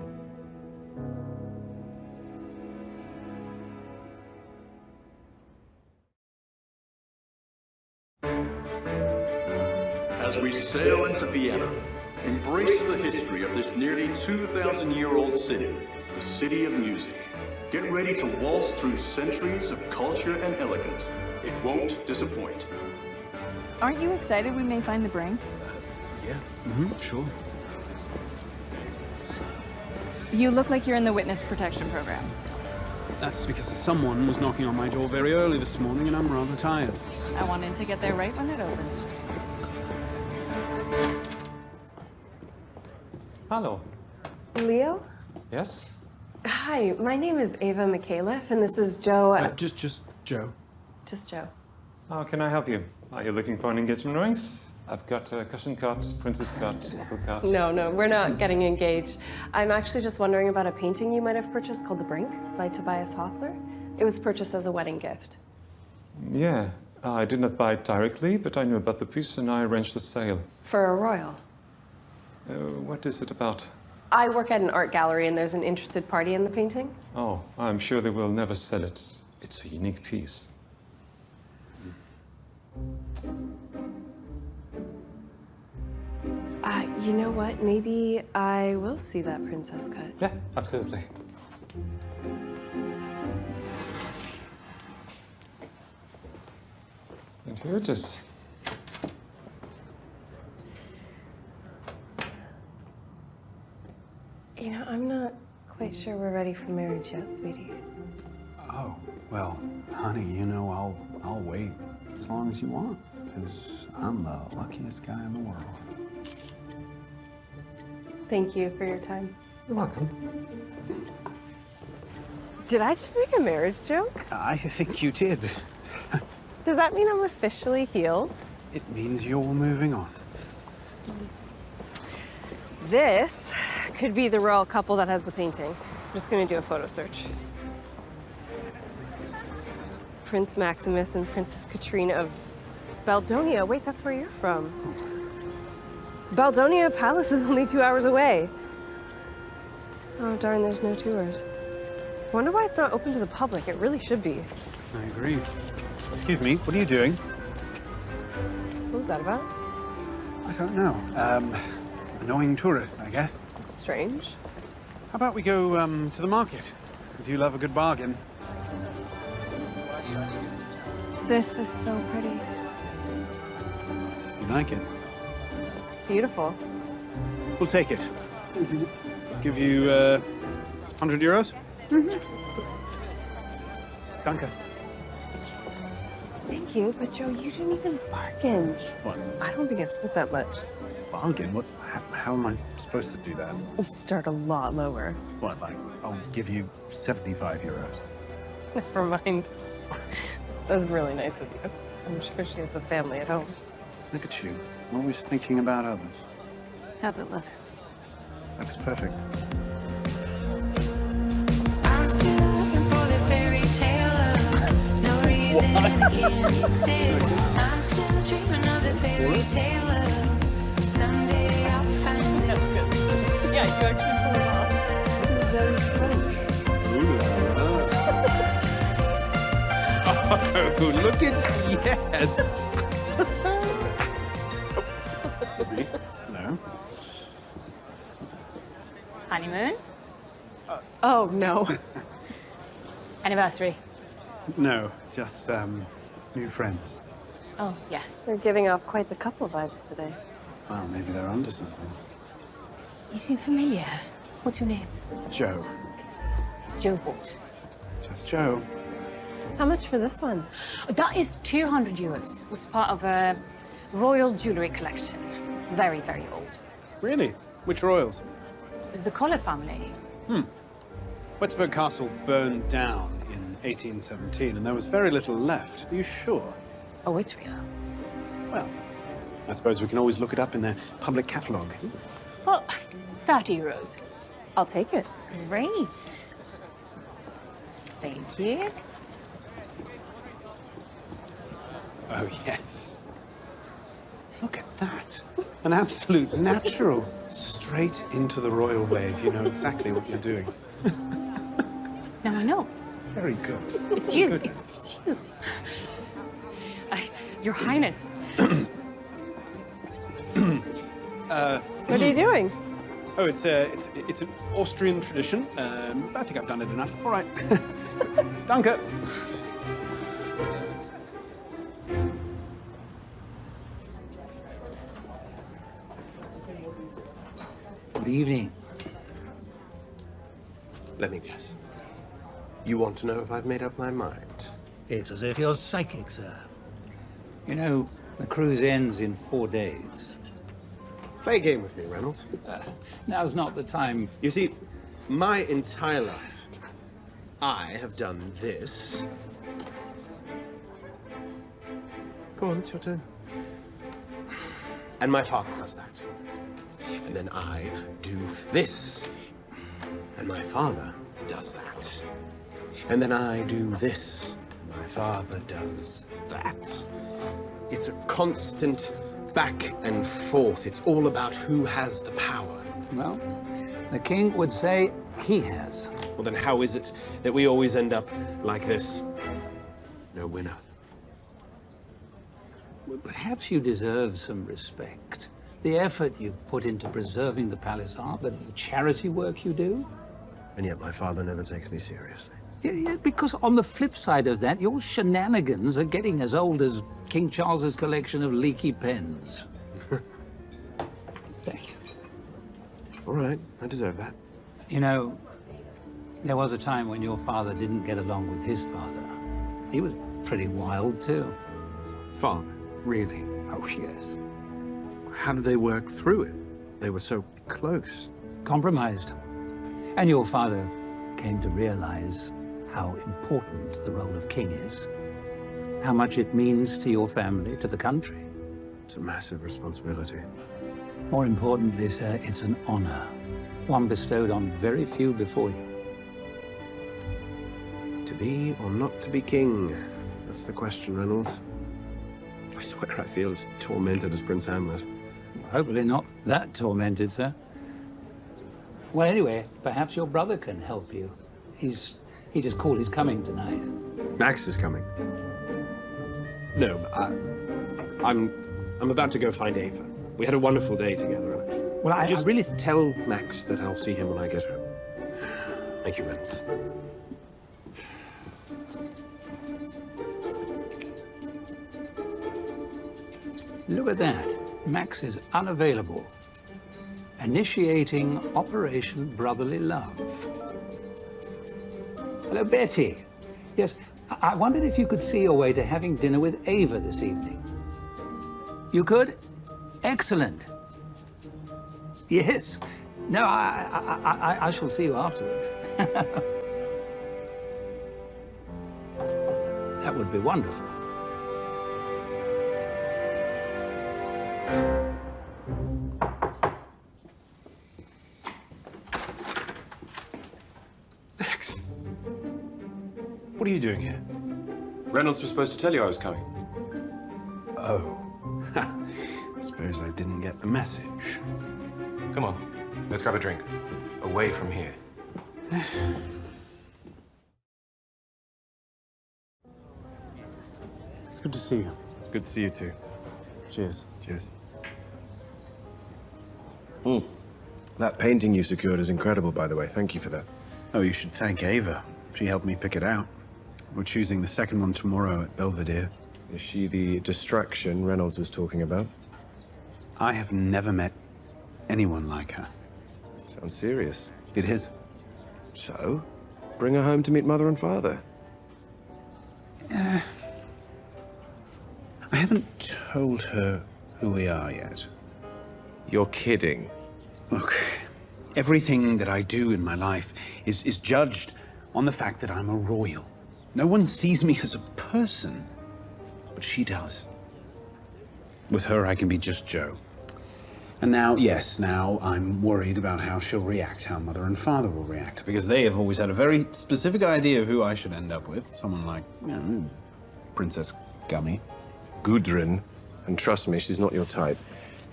As we sail into Vienna, embrace the history of this nearly 2,000-year-old city, the city of music. Get ready to waltz through centuries of culture and elegance. It won't disappoint. Aren't you excited we may find the brink? Yeah, sure. You look like you're in the witness protection program. That's because someone was knocking on my door very early this morning and I'm rather tired. I wanted to get there right when it opened. Hello. Leo? Yes? Hi, my name is Ava McAuliffe, and this is Joe. Just Joe. Just Joe. How can I help you? Are you looking for an engagement rings? I've got a cushion cut, princess cut, waffle cut. No, we're not getting engaged. I'm actually just wondering about a painting you might have purchased called The Brink by Tobias Hoffler. It was purchased as a wedding gift. Yeah, I did not buy it directly, but I knew about the piece and I arranged the sale. For a royal. What is it about? I work at an art gallery and there's an interested party in the painting. Oh, I'm sure they will never sell it. It's a unique piece. You know what? Maybe I will see that princess cut. Yeah, absolutely. And here it is. You know, I'm not quite sure we're ready for marriage yet, sweetie. Oh, well, honey, you know, I'll wait as long as you want. because I'm the luckiest guy in the world. Thank you for your time. You're welcome. Did I just make a marriage joke? I think you did. Does that mean I'm officially healed? It means you're moving on. This could be the royal couple that has the painting. I'm just gonna do a photo search. Prince Maximus and Princess Katrina of Baldonia. Wait, that's where you're from. Baldonia Palace is only 2 hours away. Oh, darn, there's no tours. I wonder why it's not open to the public. It really should be. I agree. Excuse me, what are you doing? What was that about? I don't know. Annoying tourists, I guess. It's strange. How about we go to the market? I do love a good bargain. This is so pretty. You like it? Beautiful. We'll take it. Give you 100 euros? Danke. Thank you, but Joe, you didn't even bargain. What? I don't think it's worth that much. Bargain? What? How am I supposed to do that? We start a lot lower. What, like, I'll give you 75 euros. Never mind. That's really nice of you. I'm sure she has a family at home. Look at you, always thinking about others. How's it look? Looks perfect. I'm still looking for the fairy tale of no reason it can't exist. I'm still dreaming of the fairy tale of someday I'll find it. Yeah, you actually pulled it off. This is very French. Oh, look at yes. No. Honeymoon? Oh, no. Anniversary? No, just new friends. Oh, yeah. They're giving off quite the couple vibes today. Well, maybe they're onto something. You seem familiar. What's your name? Joe. Joe what? Just Joe. How much for this one? That is 200 euros. It was part of a royal jewelry collection. Very, very old. Really? Which royals? The Collar family. Westburg Castle burned down in 1817, and there was very little left. Are you sure? Oh, it's real. Well, I suppose we can always look it up in their public catalogue. Well, 30 euros. I'll take it. Great. Thank you. Oh, yes. Look at that. An absolute natural. Straight into the royal wave. You know exactly what you're doing. Now I know. Very good. It's you. It's you. Your Highness. What are you doing? Oh, it's an Austrian tradition. I think I've done it enough. All right. Danke. Good evening. Let me guess. You want to know if I've made up my mind? It's as if you're psychic, sir. You know, the cruise ends in 4 days. Play a game with me, Reynolds. Now's not the time. You see, my entire life, I have done this. Go on, it's your turn. And my father does that. And then I do this. And my father does that. And then I do this. And my father does that. It's a constant back and forth. It's all about who has the power. Well, the king would say he has. Well, then how is it that we always end up like this? No winner. Well, perhaps you deserve some respect. The effort you've put into preserving the palace art, the charity work you do. And yet my father never takes me seriously. Yeah, because on the flip side of that, your shenanigans are getting as old as King Charles's collection of leaky pens. Thank you. All right, I deserve that. You know, there was a time when your father didn't get along with his father. He was pretty wild, too. Father? Really? Oh, yes. How did they work through it? They were so close. Compromised. And your father came to realize how important the role of king is. How much it means to your family, to the country. It's a massive responsibility. More importantly, sir, it's an honor. One bestowed on very few before you. To be or not to be king? That's the question, Reynolds. I swear I feel as tormented as Prince Hamlet. Hopefully not that tormented, sir. Well, anyway, perhaps your brother can help you. He just called his coming tonight. Max is coming. No, I'm about to go find Ava. We had a wonderful day together. Well, I just really tell Max that I'll see him when I get home. Thank you, Reynolds. Look at that. Max is unavailable. Initiating Operation Brotherly Love. Hello, Betty. Yes, I wondered if you could see your way to having dinner with Ava this evening. You could? Excellent. Yes. No, I shall see you afterwards. That would be wonderful. Max. What are you doing here? Reynolds was supposed to tell you I was coming. Oh. I suppose I didn't get the message. Come on, let's grab a drink. Away from here. It's good to see you. Good to see you too. Cheers. Cheers. That painting you secured is incredible, by the way. Thank you for that. Oh, you should thank Ava. She helped me pick it out. We're choosing the second one tomorrow at Belvedere. Is she the distraction Reynolds was talking about? I have never met anyone like her. Sounds serious. It is. So, bring her home to meet Mother and Father. I haven't told her who we are yet. You're kidding. Look, everything that I do in my life is judged on the fact that I'm a royal. No one sees me as a person, but she does. With her, I can be just Joe. And now, yes, now I'm worried about how she'll react, how Mother and Father will react, because they have always had a very specific idea of who I should end up with. Someone like, you know, Princess Gummy. Gudrun. And trust me, she's not your type.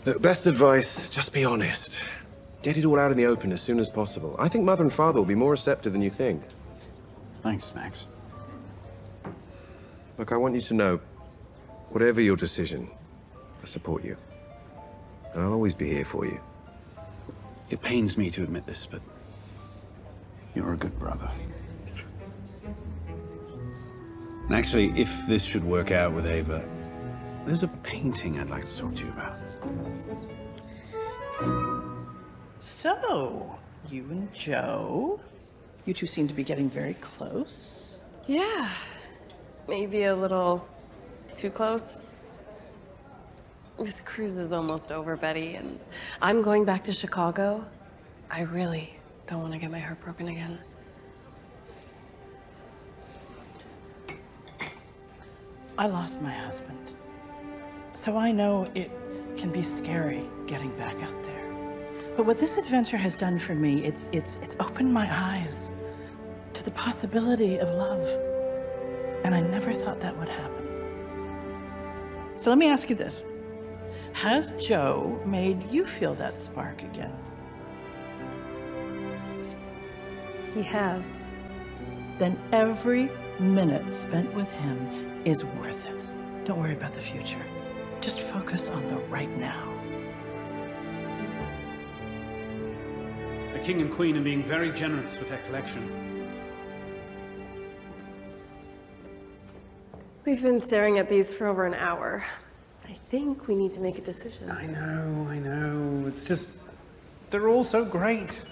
Look, best advice, just be honest. Get it all out in the open as soon as possible. I think Mother and Father will be more receptive than you think. Thanks, Max. Look, I want you to know, whatever your decision, I support you. And I'll always be here for you. It pains me to admit this, but you're a good brother. And actually, if this should work out with Ava, there's a painting I'd like to talk to you about. So, you and Joe, you two seem to be getting very close. Yeah. Maybe a little too close. This cruise is almost over, Betty, and I'm going back to Chicago. I really don't want to get my heart broken again. I lost my husband, so I know it can be scary getting back out there. But what this adventure has done for me, it's opened my eyes to the possibility of love. And I never thought that would happen. So let me ask you this. Has Joe made you feel that spark again? He has. Then every minute spent with him is worth it. Don't worry about the future. Just focus on the right now. The King and Queen are being very generous with their collection. We've been staring at these for over an hour. I think we need to make a decision. I know. It's just, they're all so great.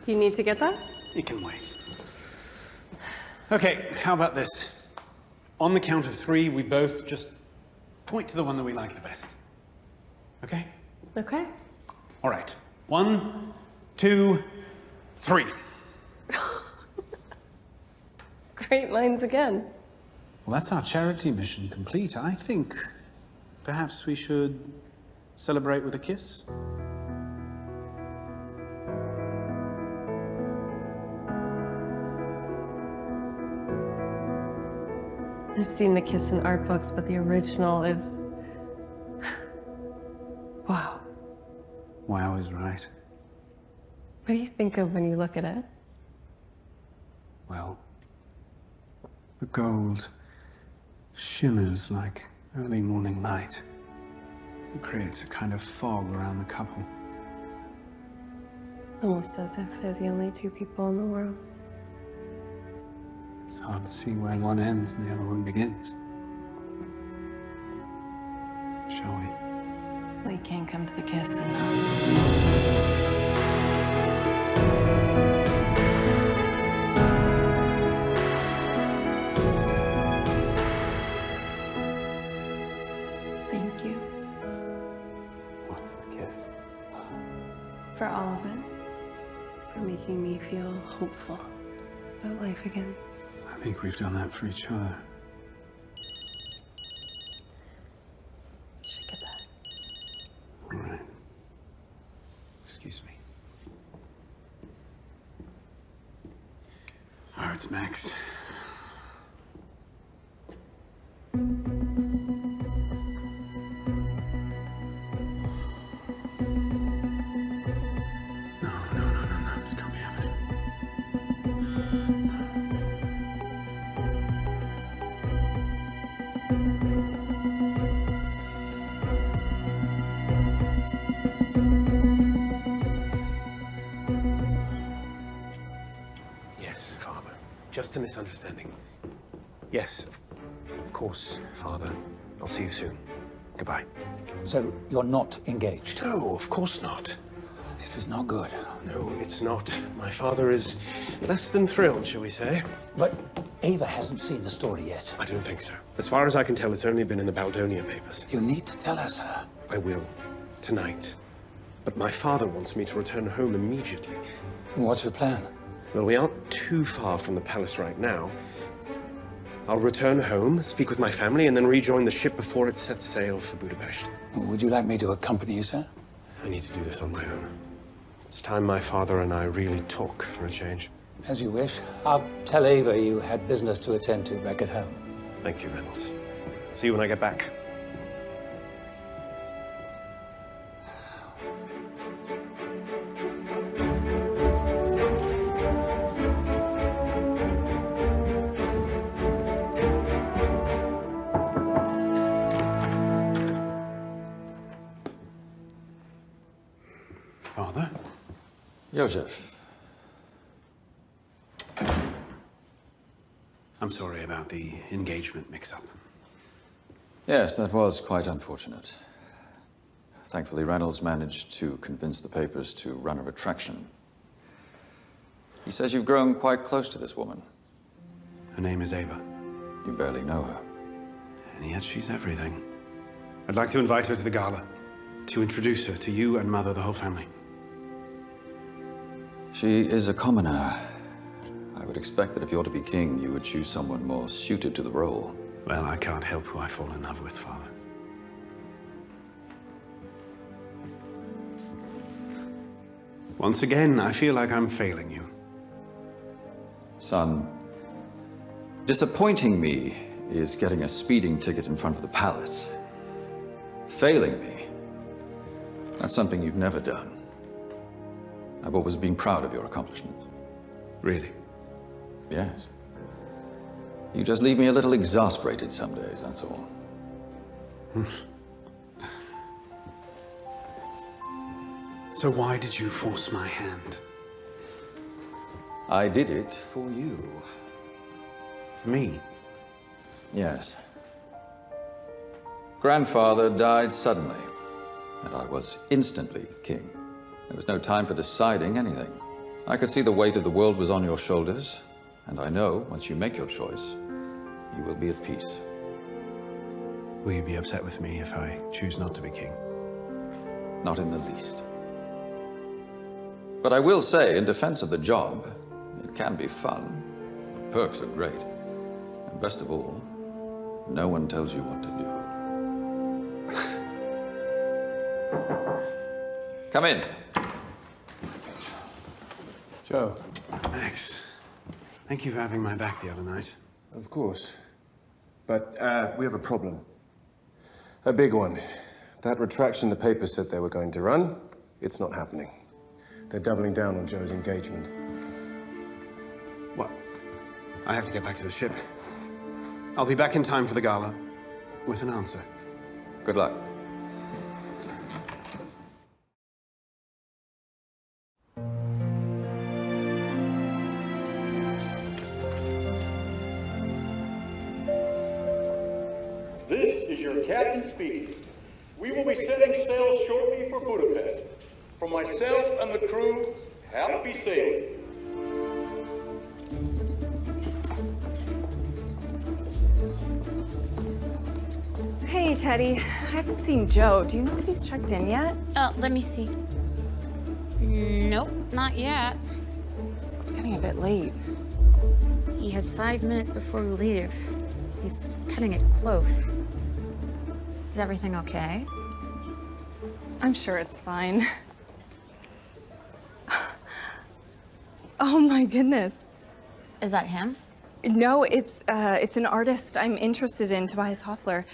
Do you need to get that? It can wait. Okay, how about this? On the count of 3, we both just point to the one that we like the best. Okay? Okay. All right. 1, 2, 3. Great minds again. Well, that's our charity mission complete. I think perhaps we should celebrate with a kiss. I've seen the kiss in art books, but the original is... wow. Wow is right. What do you think of when you look at it? Well, the gold shimmers like early morning light. It creates a kind of fog around the couple. Almost as if they're the only 2 people in the world. It's hard to see where one ends and the other one begins. Shall we? Well, you can't come to the kiss and not. Thank you. What's the kiss? For all of it. For making me feel hopeful about life again. I think we've done that for each other. Should get that. All right. Excuse me. Oh, it's Max. No, this can't be happening. Yes, Father. Just a misunderstanding. Yes, of course, Father. I'll see you soon. Goodbye. So you're not engaged? No, of course not. This is not good. No, it's not. My father is less than thrilled, shall we say. But Ava hasn't seen the story yet. I don't think so. As far as I can tell, it's only been in the Baldonia papers. You need to tell us, sir. I will. Tonight. But my father wants me to return home immediately. What's your plan? Well, we aren't too far from the palace right now. I'll return home, speak with my family, and then rejoin the ship before it sets sail for Budapest. Would you like me to accompany you, sir? I need to do this on my own. It's time my father and I really talk for a change. As you wish. I'll tell Ava you had business to attend to back at home. Thank you, Reynolds. See you when I get back. Father? Joseph. I'm sorry about the engagement mix-up. Yes, that was quite unfortunate. Thankfully, Reynolds managed to convince the papers to run a retraction. He says you've grown quite close to this woman. Her name is Ava. You barely know her. And yet she's everything. I'd like to invite her to the gala, to introduce her to you and Mother, the whole family. She is a commoner. I would expect that if you're to be king, you would choose someone more suited to the role. Well, I can't help who I fall in love with, Father. Once again, I feel like I'm failing you. Son, disappointing me is getting a speeding ticket in front of the palace. Failing me, that's something you've never done. I've always been proud of your accomplishment. Really? Yes. You just leave me a little exasperated some days, that's all. So why did you force my hand? I did it for you. For me? Yes. Grandfather died suddenly, and I was instantly king. There was no time for deciding anything. I could see the weight of the world was on your shoulders, and I know, once you make your choice, you will be at peace. Will you be upset with me if I choose not to be king? Not in the least. But I will say, in defense of the job, it can be fun. The perks are great. And best of all, no one tells you what to do. Come in. Joe. Max, thank you for having my back the other night. Of course. But we have a problem. A big one. That retraction the papers said they were going to run, it's not happening. They're doubling down on Joe's engagement. What? I have to get back to the ship. I'll be back in time for the gala with an answer. Good luck. This is your captain speaking. We will be setting sail shortly for Budapest. For myself and the crew, happy sailing. Hey, Teddy. I haven't seen Joe. Do you know if he's checked in yet? Let me see. Nope, not yet. It's getting a bit late. He has 5 minutes before we leave. He's cutting it close. Is everything okay? I'm sure it's fine. Oh my goodness. Is that him? No, it's an artist I'm interested in, Tobias Hoffler.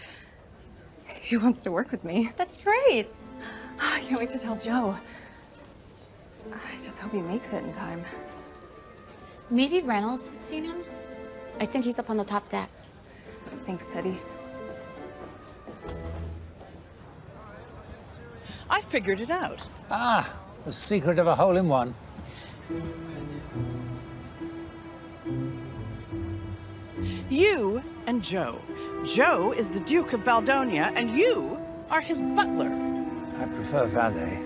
He wants to work with me. That's great. I can't wait to tell Joe. I just hope he makes it in time. Maybe Reynolds has seen him? I think he's up on the top deck. Thanks, Teddy. I figured it out. Ah, the secret of a hole-in-one. You and Joe. Joe is the Duke of Baldonia, and you are his butler. I prefer valet.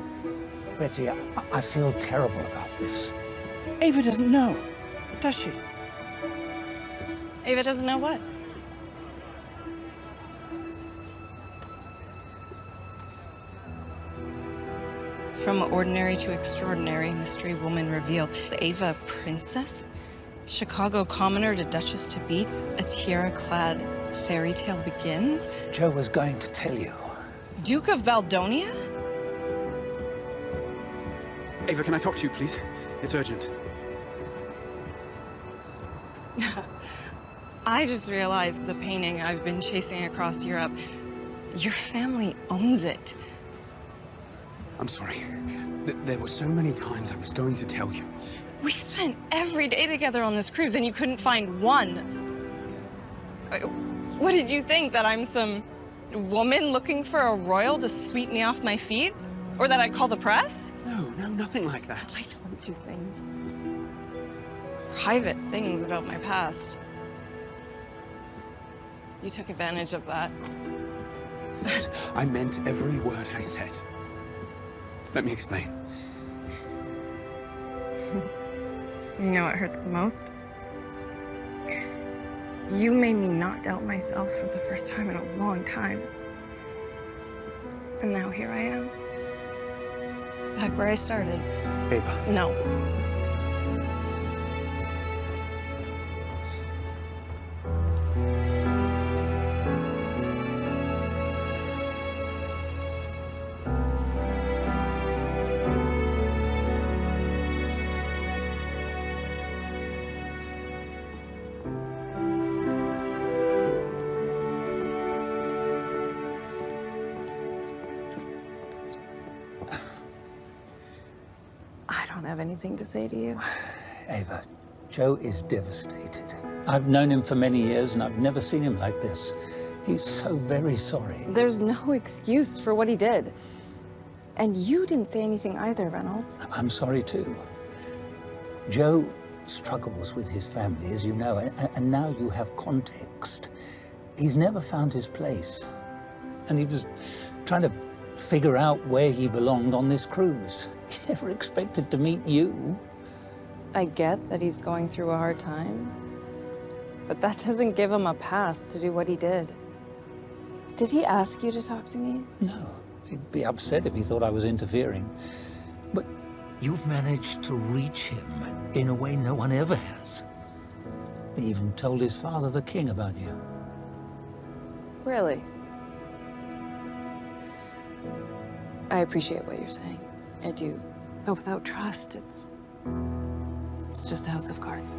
Betty, I feel terrible about this. Ava doesn't know, does she? Ava doesn't know what? From ordinary to extraordinary, mystery woman revealed. Ava, princess? Chicago commoner to duchess to be? A tiara-clad fairy tale begins? Joe was going to tell you. Duke of Baldonia? Ava, can I talk to you, please? It's urgent. I just realized the painting I've been chasing across Europe. Your family owns it. I'm sorry. There were so many times I was going to tell you. We spent every day together on this cruise and you couldn't find one. What did you think, that I'm some woman looking for a royal to sweep me off my feet? Or that I'd call the press? No, nothing like that. I told you things. Private things about my past. You took advantage of that. I meant every word I said. Let me explain. You know what hurts the most? You made me not doubt myself for the first time in a long time. And now here I am. Back where I started. Ava. No. I don't have anything to say to you. Ava, Joe is devastated. I've known him for many years and I've never seen him like this. He's so very sorry. There's no excuse for what he did. And you didn't say anything either, Reynolds. I'm sorry too. Joe struggles with his family, as you know, and now you have context. He's never found his place. And he was trying to figure out where he belonged on this cruise. He never expected to meet you. I get that he's going through a hard time. But that doesn't give him a pass to do what he did. Did he ask you to talk to me? No. He'd be upset if he thought I was interfering. But you've managed to reach him in a way no one ever has. He even told his father, the king, about you. Really? I appreciate what you're saying. I do. But without trust, it's just a house of cards.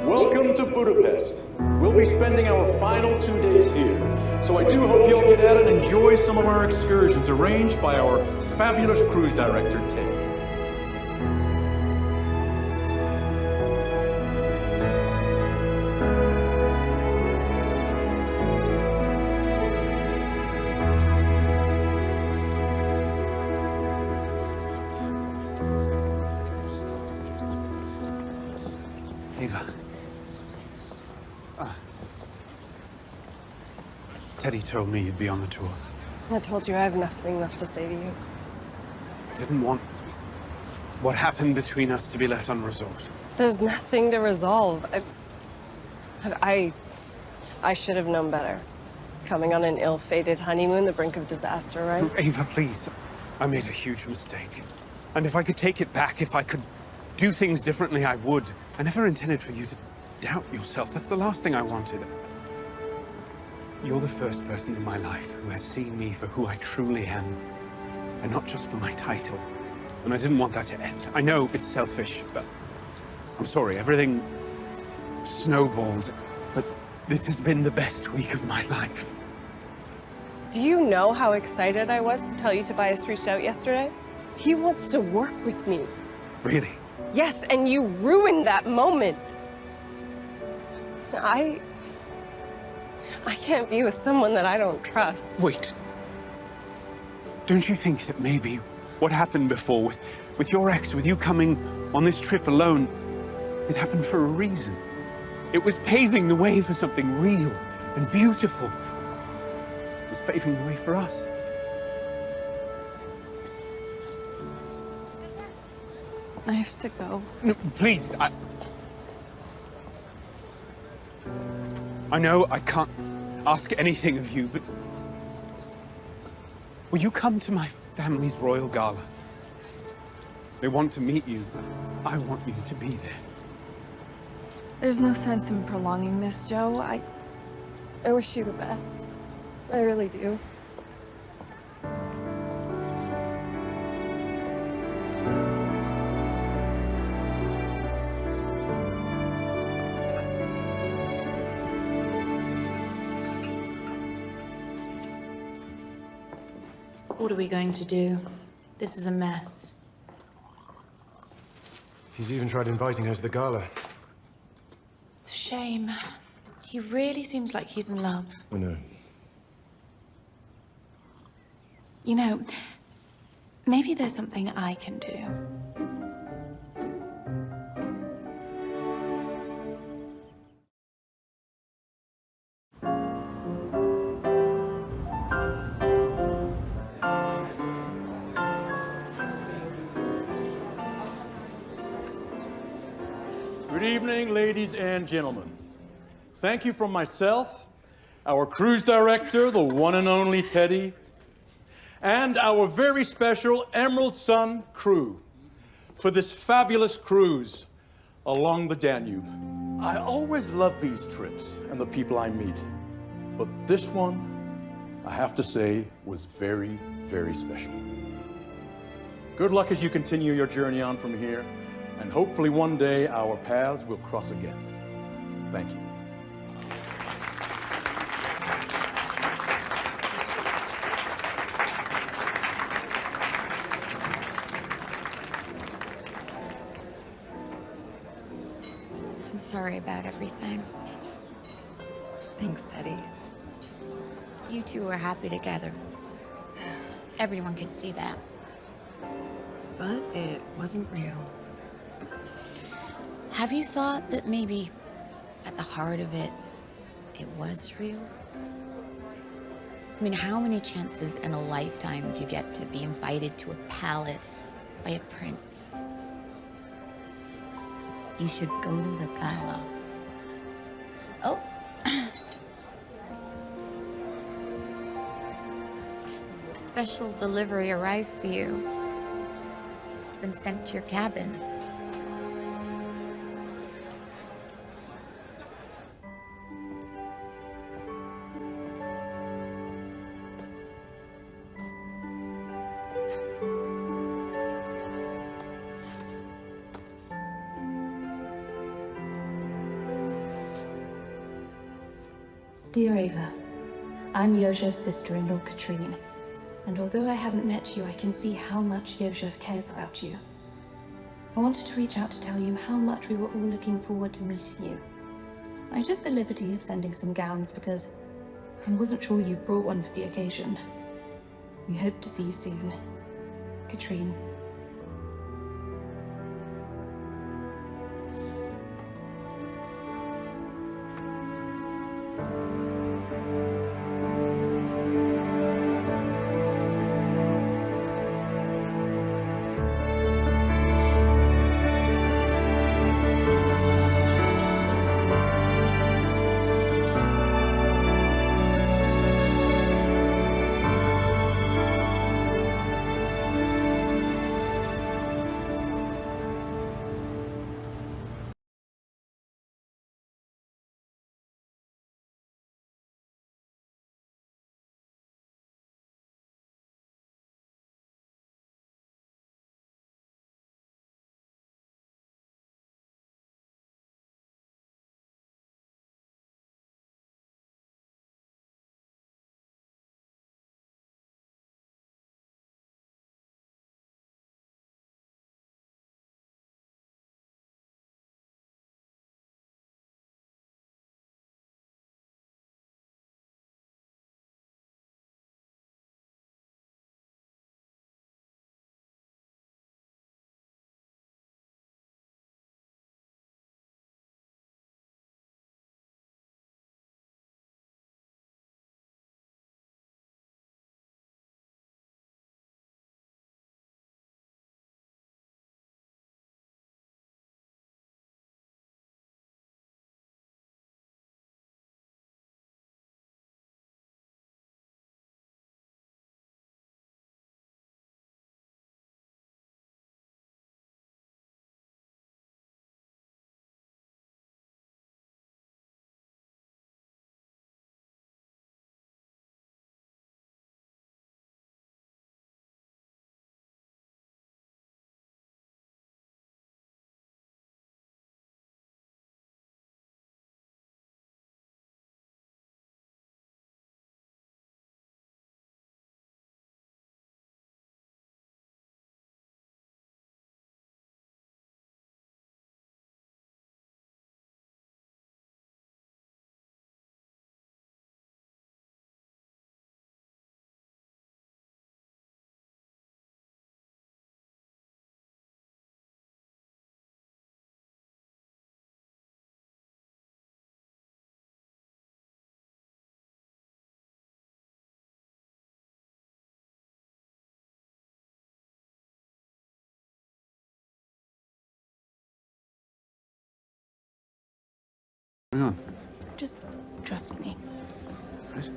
Welcome to Budapest. We'll be spending our final 2 days here, so I do hope you'll get out and enjoy some of our excursions arranged by our fabulous cruise director, Teddy. Ava. Teddy told me you'd be on the tour. I told you I have nothing left to say to you. Didn't want what happened between us to be left unresolved. There's nothing to resolve. I should have known better. Coming on an ill-fated honeymoon, the brink of disaster, right? Ava, please. I made a huge mistake. And if I could take it back, if I could do things differently, I would. I never intended for you to doubt yourself. That's the last thing I wanted. You're the first person in my life who has seen me for who I truly am, and not just for my title. And I didn't want that to end. I know it's selfish, but I'm sorry, everything snowballed, but this has been the best week of my life. Do you know how excited I was to tell you Tobias reached out yesterday? He wants to work with me. Really? Yes, and you ruined that moment. I can't be with someone that I don't trust. Wait. Don't you think that maybe what happened before with your ex, with you coming on this trip alone, it happened for a reason? It was paving the way for something real and beautiful. It was paving the way for us. I have to go. No, please, I know I can't ask anything of you, but will you come to my family's royal gala? They want to meet you. I want you to be there. There's no sense in prolonging this, Joe. I wish you the best. I really do. What are we going to do? This is a mess. He's even tried inviting her to the gala. It's a shame. He really seems like he's in love. I know. You know, maybe there's something I can do. Good evening, ladies and gentlemen. Thank you from myself, our cruise director, the one and only Teddy, and our very special Emerald Sun crew for this fabulous cruise along the Danube. I always love these trips and the people I meet, but this one, I have to say, was very, very special. Good luck as you continue your journey on from here, and hopefully one day our paths will cross again. Thank you. I'm sorry about everything. Thanks, Teddy. You two were happy together. Everyone could see that. But it wasn't real. Have you thought that maybe at the heart of it, it was real? I mean, how many chances in a lifetime do you get to be invited to a palace by a prince? You should go to the gala. Oh. A special delivery arrived for you. It's been sent to your cabin. Dear Ava, I'm Yoshev's sister-in-law, Katrine. And although I haven't met you, I can see how much Yoshev cares about you. I wanted to reach out to tell you how much we were all looking forward to meeting you. I took the liberty of sending some gowns because I wasn't sure you brought one for the occasion. We hope to see you soon. Katrine. Hang on. Just trust me. Right.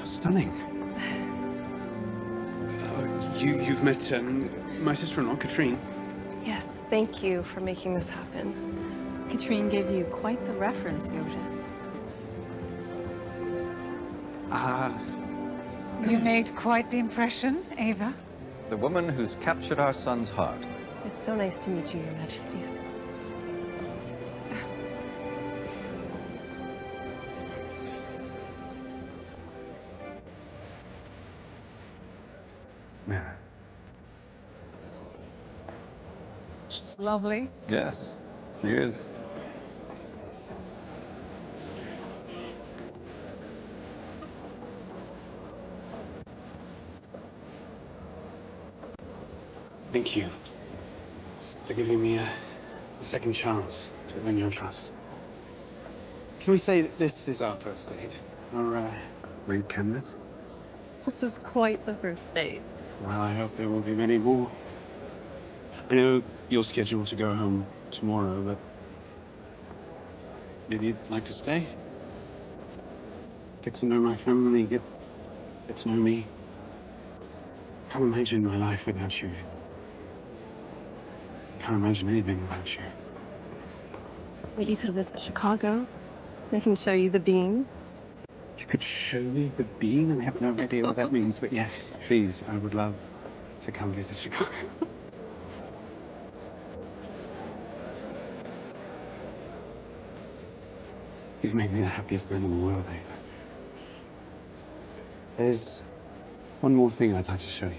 Stunning. You've met my sister-in-law, Katrine. Yes, thank you for making this happen. Katrine gave you quite the reference, Yoja. You made quite the impression, Ava. The woman who's captured our son's heart. It's so nice to meet you, Your Majesties. Yeah. She's lovely. Yes, she is. Thank you for giving me a second chance to win your trust. Can we say that this is our first date? Our ring canvas? This is quite the first date. Well, I hope there will be many more. I know you're scheduled to go home tomorrow, but maybe you'd like to stay? Get to know my family, get to know me. Can't imagine my life without you. Can't imagine anything without you. But you could visit Chicago. I can show you the bean. You could show me the bean? I have no idea what that means, but yes, please, I would love to come visit Chicago. You've made me the happiest man in the world, Ava. There's one more thing I'd like to show you.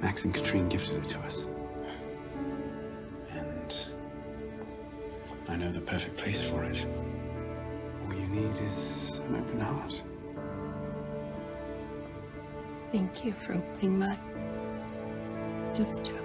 Max and Katrine gifted it to us. And I know the perfect place for it. All you need is an open heart. Thank you for opening mine. Just Joe.